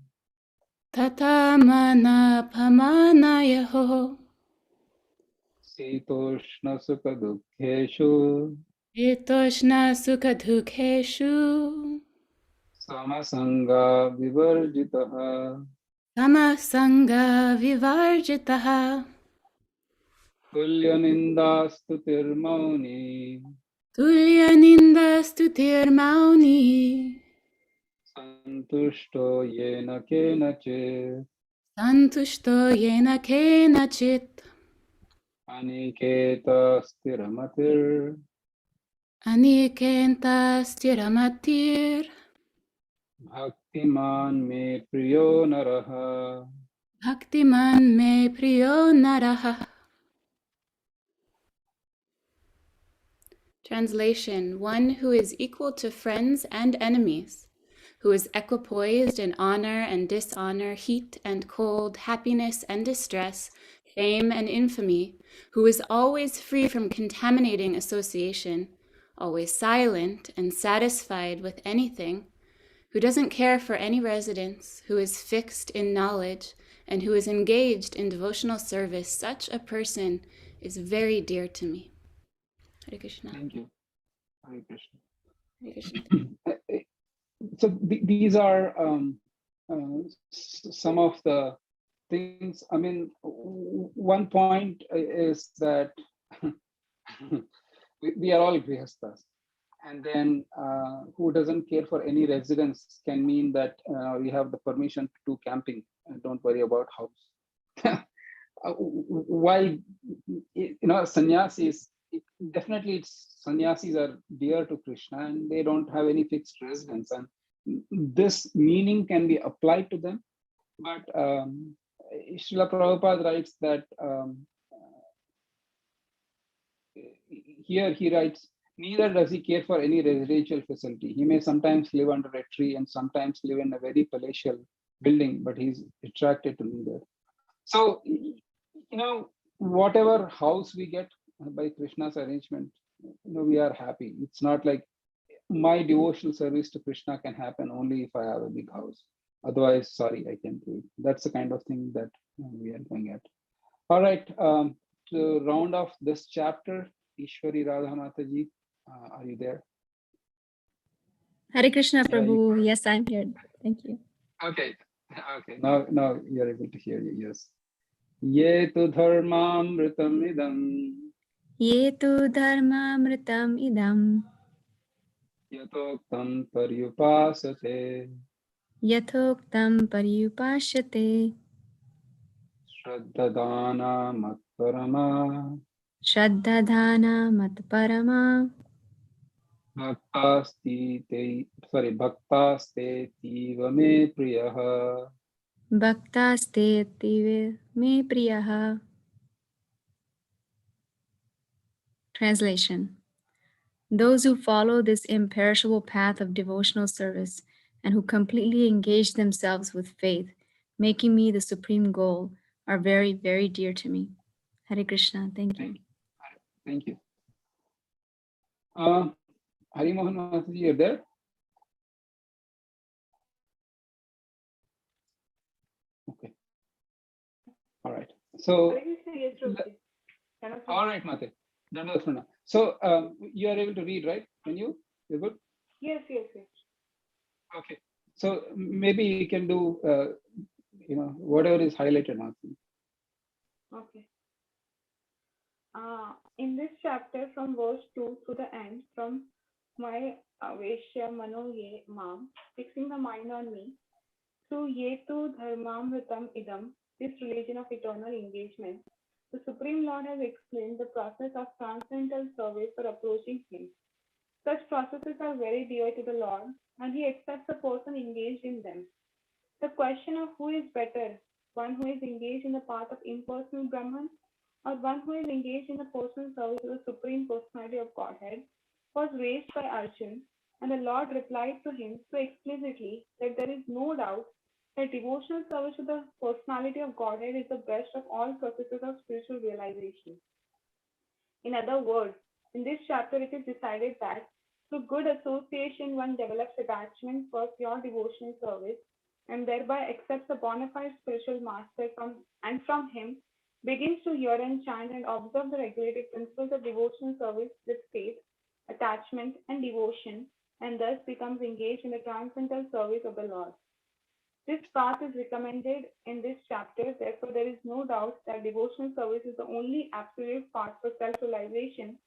Tata mana pamanayoho. Sitoshna sukha dukkheshu. Sitoshna sukha dukkheshu. Samasanga vivarjitaha. Samasanga vivarjitaha. Tulya nindastu tirmauni. Tulya nindastu tirmauni. Santushto yena kenachit. Santushto yena kenachit. Aniketa sthiramatir. Anikenta sthiramatir. Bhaktiman me priyo naraha. Bhaktiman me priyo naraha. Translation. One who is equal to friends and enemies, who is equipoised in honor and dishonor, heat and cold, happiness and distress, fame and infamy, who is always free from contaminating association, always silent and satisfied with anything, who doesn't care for any residence, who is fixed in knowledge, and who is engaged in devotional service, such a person is very dear to me. Hare Krishna. Thank you. Hare Krishna. Hare Krishna. So these are some of the things. I mean, one point is that we are all grihasthas, and then who doesn't care for any residence can mean that we have the permission to do camping and don't worry about house. While sannyasis, definitely sannyasis are dear to Krishna and they don't have any fixed residence, and this meaning can be applied to them. But Srila Prabhupada writes that here he writes, neither does he care for any residential facility. He may sometimes live under a tree and sometimes live in a very palatial building, but he's attracted to neither. So, whatever house we get by Krishna's arrangement, we are happy. It's not like my devotional service to Krishna can happen only if I have a big house. Otherwise, sorry, I can't do it. That's the kind of thing that we are going at. All right, to round off this chapter, Ishwari Radha Mataji, are you there? Hare Krishna Prabhu. Yes, I'm here. Thank you. Okay. Now you're able to hear you. Yes. Ye tu dharmamritam idam. Ye tu dharmamritam idam. Yatoktam paryupasate Yathoktam paryupashyate Shraddhadana matparama Shraddhadhana matparama Bhaktaste tiva me priyaha. Bhaktaste tive me priyaha. Translation. Those who follow this imperishable path of devotional service and who completely engage themselves with faith, making me the supreme goal, are very, very dear to me. Hare Krishna. Thank you. Thank you. Hari Mohan Mataji, you're there? Okay. All right. So, all right, Mate. So, you are able to read, right? Can you? You're good? Yes. Okay. So maybe you can do, whatever is highlighted, Mate. Okay. In this chapter, from verse 2 to the end, from my Veshya Mano Ye Mam, fixing the mind on me, through Yetu Dharmamritam Idam, this religion of eternal engagement, the Supreme Lord has explained the process of transcendental service for approaching Him. Such processes are very dear to the Lord, and He accepts the person engaged in them. The question of who is better, one who is engaged in the path of impersonal Brahman, or one who is engaged in the personal service of the Supreme Personality of Godhead, was raised by Arjun, and the Lord replied to him so explicitly that there is no doubt that devotional service to the Personality of Godhead is the best of all processes of spiritual realization. In other words, in this chapter it is decided that through good association one develops attachment for pure devotional service and thereby accepts a bona fide spiritual master from him begins to hear and chant and observe the regulated principles of devotional service with faith, attachment, and devotion, and thus becomes engaged in the transcendental service of the Lord. This path is recommended in this chapter, therefore there is no doubt that devotional service is the only absolute path for self-realization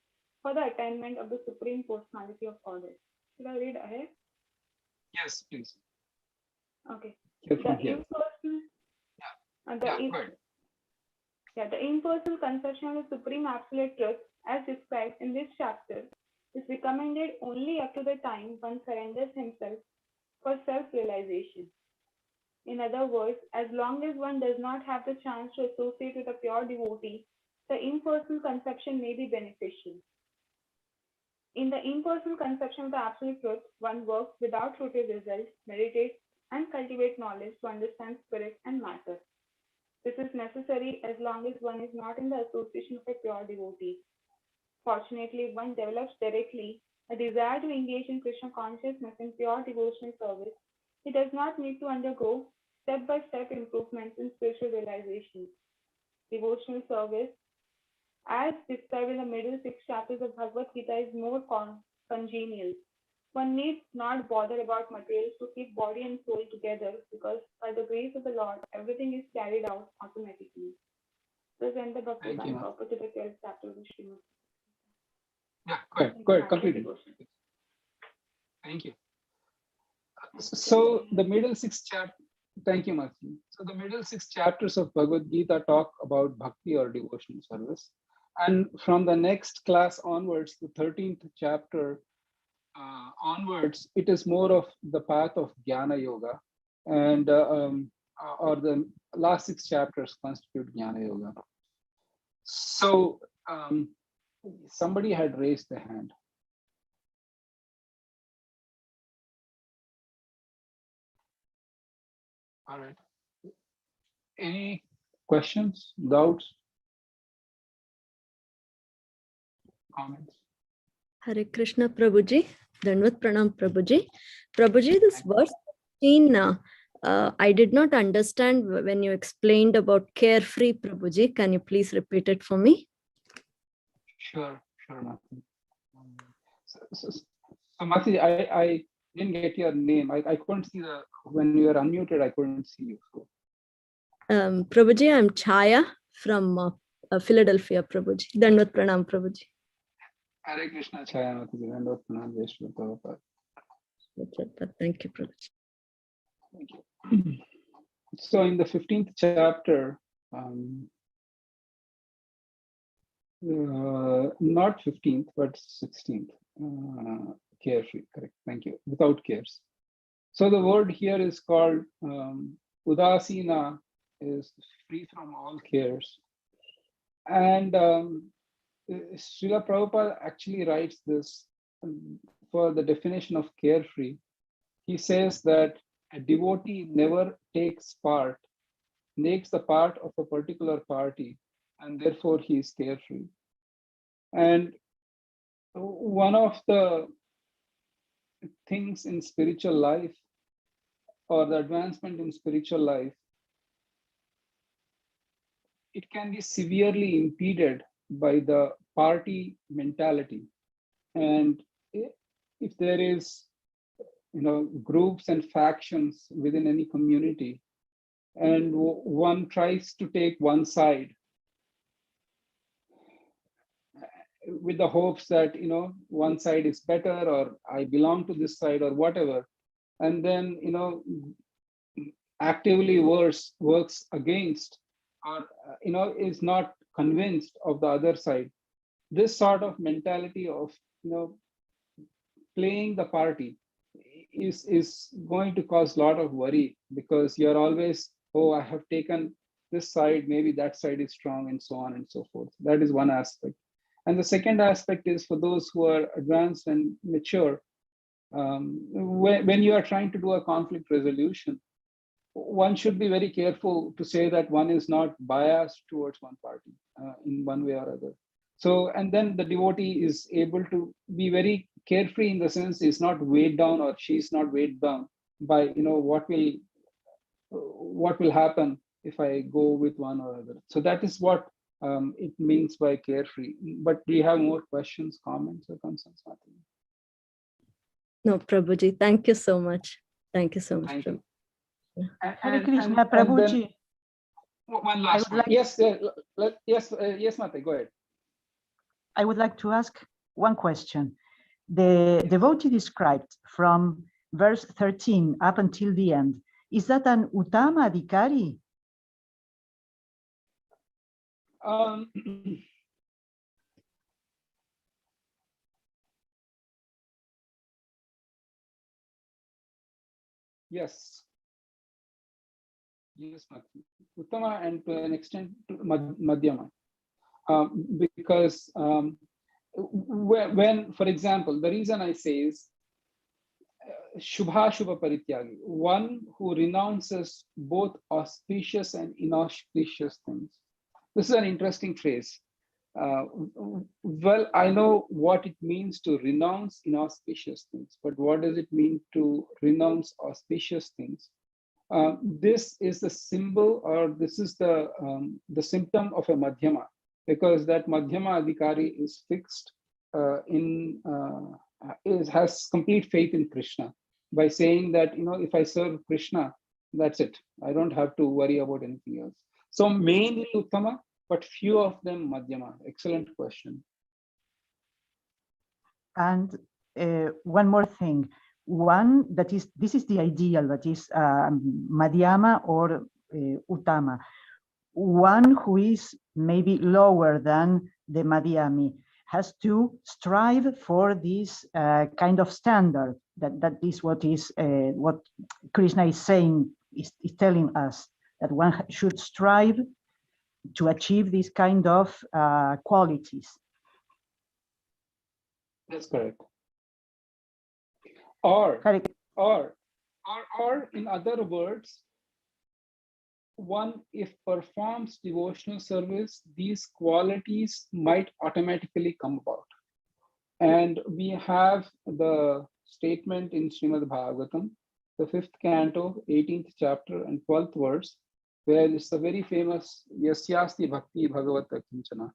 for the attainment of the Supreme Personality of Godhead. Should I read ahead? Yes, please. Okay. The impersonal conception of the Supreme Absolute Truth, as described in this chapter, is recommended only up to the time one surrenders himself for self-realization. In other words, as long as one does not have the chance to associate with a pure devotee, the impersonal conception may be beneficial. In the impersonal conception of the Absolute Truth, one works without fruitive results, meditates, and cultivates knowledge to understand spirit and matter. This is necessary as long as one is not in the association of a pure devotee. Fortunately, if one develops directly a desire to engage in Krishna consciousness in pure devotional service, he does not need to undergo step-by-step improvements in spiritual realization. Devotional service, as described in the middle 6 chapters of Bhagavad Gita, is more congenial. One needs not bother about materials to keep body and soul together because by the grace of the Lord, everything is carried out automatically. This ends the Bhakti Bank to the 12th chapter of the Srimad. Yeah, go ahead, completely. Thank you. So the middle 6 chapters, thank you, Mati. So the middle 6 chapters of Bhagavad Gita talk about bhakti or devotional service. And from the next class onwards, the 13th chapter onwards, it is more of the path of Jnana Yoga. And or the last 6 chapters constitute Jnana Yoga. So somebody had raised the hand. All right. Any questions, doubts, comments? Hare Krishna Prabhuji, Dandavat Pranam Prabhuji. Prabhuji, this verse 15, I did not understand when you explained about carefree, Prabhuji. Can you please repeat it for me? Sure, Mati. So Mati, I didn't get your name. I couldn't see when you were unmuted, I couldn't see you. So. Prabhuji, I'm Chaya from Philadelphia, Prabhuji. Dandavat Pranam Prabhuji. Hare Krishna, Chaya Mati. Dandavat Pranam, Jai Shri Prabhupada. Thank you, Prabhuji. So in the 15th chapter, not 15th, but 16th, carefree, correct, thank you, without cares. So the word here is called udasina, is free from all cares. And Srila Prabhupada actually writes this for the definition of carefree. He says that a devotee never takes the part of a particular party, and therefore he is carefree. And one of the things in spiritual life, or the advancement in spiritual life, it can be severely impeded by the party mentality. And if there is, groups and factions within any community, and one tries to take one side with the hopes that, one side is better, or I belong to this side, or whatever, and then, actively works against, or, is not convinced of the other side. This sort of mentality of, playing the party is going to cause a lot of worry, because you're always, oh, I have taken this side, maybe that side is strong, and so on and so forth. That is one aspect. And the second aspect is for those who are advanced and mature, when you are trying to do a conflict resolution, one should be very careful to say that one is not biased towards one party in one way or other. So, and then the devotee is able to be very carefree, in the sense is not weighed down, or she's not weighed down by, what will happen if I go with one or other. So that is what it means by carefree. But do you have more questions, comments, or concerns? No, Prabhuji, thank you so much. Thank you so much. Thank you. Hare Krishna, Prabhuji. One last one. Yes, yes, Mate, go ahead. I would like to ask one question. The devotee described from verse 13 up until the end, is that an Uttama Adhikari? Yes. Yes, Uttama, and to an extent Madhyama. Because when, for example, the reason I say is Shubha Shubha Parityagi, one who renounces both auspicious and inauspicious things. This is an interesting phrase. Well, I know what it means to renounce inauspicious things, but what does it mean to renounce auspicious things? This is the symbol, or this is the symptom of a Madhyama, because that Madhyama Adhikari is fixed has complete faith in Krishna, by saying that, if I serve Krishna, that's it. I don't have to worry about anything else. So mainly Uttama, but few of them Madhyama. Excellent question. And one more thing. One that is, this is the ideal, that is Madhyama or Uttama. One who is maybe lower than the Madhyami has to strive for this kind of standard. That is what Krishna is saying, is telling us, that one should strive to achieve these kind of qualities. That's correct. Or in other words, one, if performs devotional service, these qualities might automatically come about. And we have the statement in Srimad Bhagavatam, the 5th canto, 18th chapter and 12th verse, where it's the very famous Yasyasti Bhakti Bhagavata Kinchana.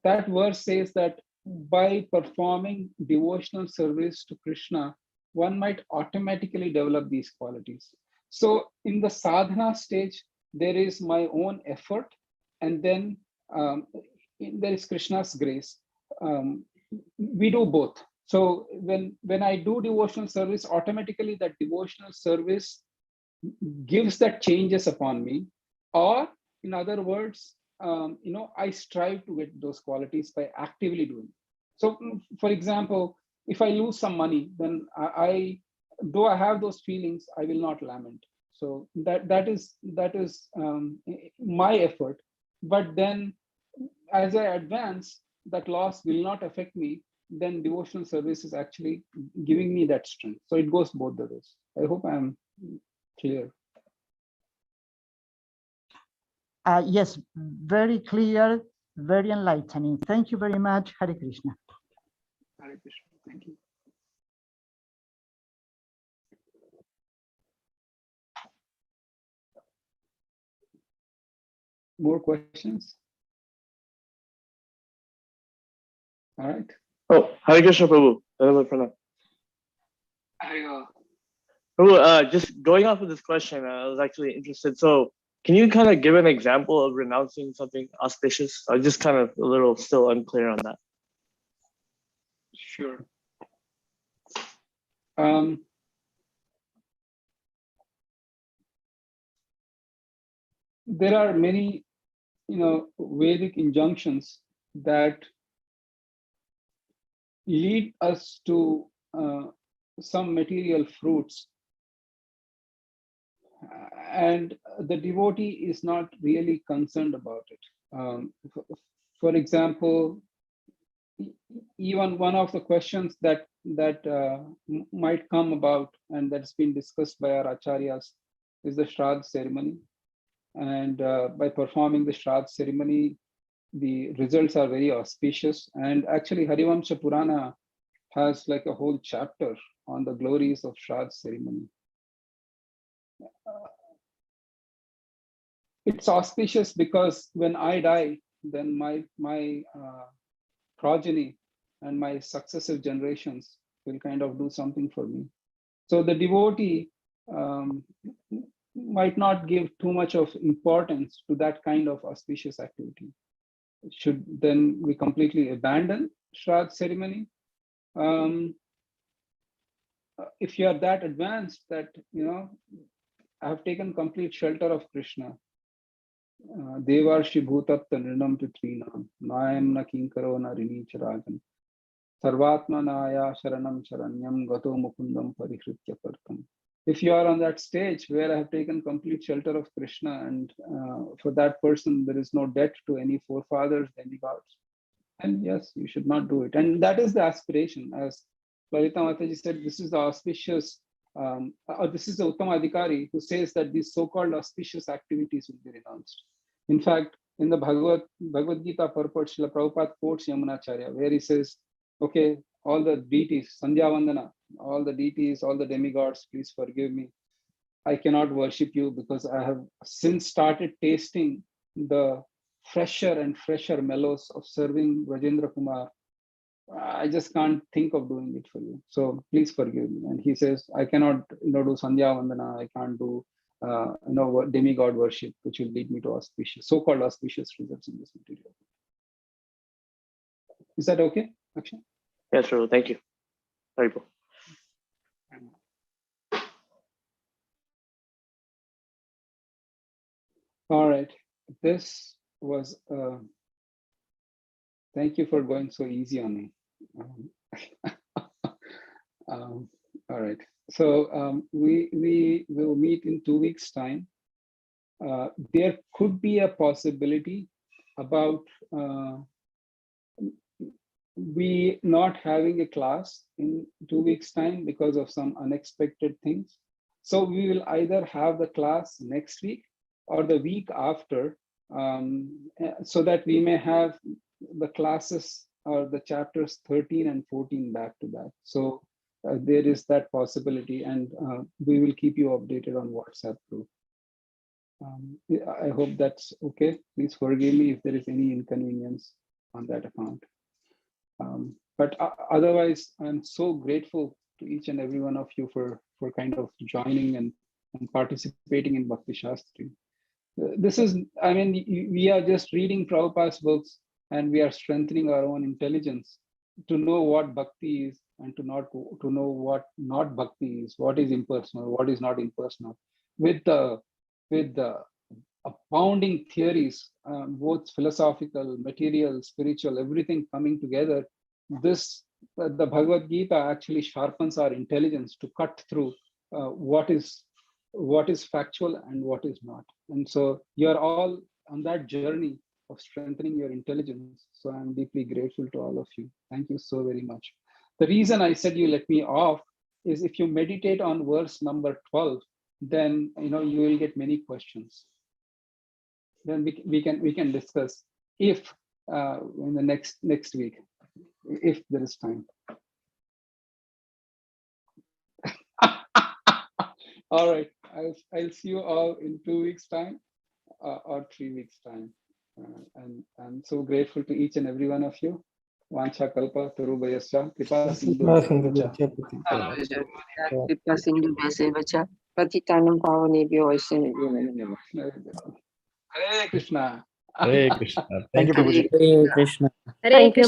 That verse says that by performing devotional service to Krishna, one might automatically develop these qualities. So in the sadhana stage, there is my own effort, and then there is Krishna's grace. We do both. So when I do devotional service, automatically that devotional service gives that changes upon me, or in other words, I strive to get those qualities by actively doing. So, for example, if I lose some money, then though I have those feelings, I will not lament. So that is my effort. But then, as I advance, that loss will not affect me. Then devotional service is actually giving me that strength. So it goes both the ways. I hope I am clear. Yes, very clear, very enlightening. Thank you very much, Hare Krishna. Hare Krishna. Thank you. More questions? All right. Oh, Hare Krishna, Prabhu. Prabhu, just going off of this question, I was actually interested. So, can you kind of give an example of renouncing something auspicious? I'm just kind of a little still unclear on that. Sure. There are many, Vedic injunctions that lead us to some material fruits, and the devotee is not really concerned about it. For example, even one of the questions that might come about, and that's been discussed by our acharyas, is the Shraddha ceremony. And by performing the Shraddha ceremony, the results are very auspicious. And actually, Harivamsha Purana has like a whole chapter on the glories of Shraddha ceremony. It's auspicious because when I die, then my progeny and my successive generations will kind of do something for me. So the devotee might not give too much of importance to that kind of auspicious activity. Should then we completely abandon Shraddha ceremony? If you are that advanced that, I have taken complete shelter of Krishna. Devarshi bhutatta nrinam pitrinam nayam na kinkaro na rini charajan sarvatma naya sharanam charanyam gato mukundam parihritya partam. If you are on that stage where I have taken complete shelter of Krishna, and for that person there is no debt to any forefathers, demigods, and yes, you should not do it. And that is the aspiration. As Lalita Mataji said, this is the auspicious, or this is the Uttama Adhikari who says that these so-called auspicious activities will be renounced. In fact, in the Bhagavad Gita purport, Srila Prabhupada quotes Yamunacharya, where he says, okay, all the deities, Sandhya Vandana, all the deities, all the demigods, please forgive me. I cannot worship you because I have since started tasting the fresher and fresher mellows of serving Rajendra Kumar. I just can't think of doing it for you. So please forgive me. And he says, I cannot do Sandhya Vandana, I can't do demigod worship, which will lead me to auspicious, so-called auspicious results in this material. Is that okay, Akshay? Yes, sir. Thank you. Very cool. All right. This was, thank you for going so easy on me. All right. So we will meet in 2 weeks' time. There could be a possibility about we not having a class in 2 weeks' time because of some unexpected things. So we will either have the class next week or the week after, so that we may have the classes or the chapters 13 and 14 back to back. So there is that possibility, and we will keep you updated on WhatsApp group. I hope that's okay. Please forgive me if there is any inconvenience on that account. But otherwise, I'm so grateful to each and every one of you for kind of joining and participating in Bhakti Sastri. This is, I mean, we are just reading Prabhupada's books and we are strengthening our own intelligence to know what Bhakti is and to know what not bhakti is, what is impersonal, what is not impersonal, with the abounding theories, both philosophical, material, spiritual, everything coming together. This the Bhagavad Gita actually sharpens our intelligence to cut through what is factual and what is not. And so you're all on that journey of strengthening your intelligence. So I'm deeply grateful to all of you. Thank you so very much. The reason I said you let me off is if you meditate on verse number 12, then you will get many questions. Then we can discuss if in the next week, if there is time. All right, I'll see you all in 2 weeks time or 3 weeks time. And I'm so grateful to each and every one of you. Vancha kalpa tarubhayasya kripa sindhu patitanam pavanebhyo vaishnavebhyo namo namah. Hare Krishna. Hare Krishna. Thank you, Hare Prabhuji. Hare Krishna. Hare Krishna.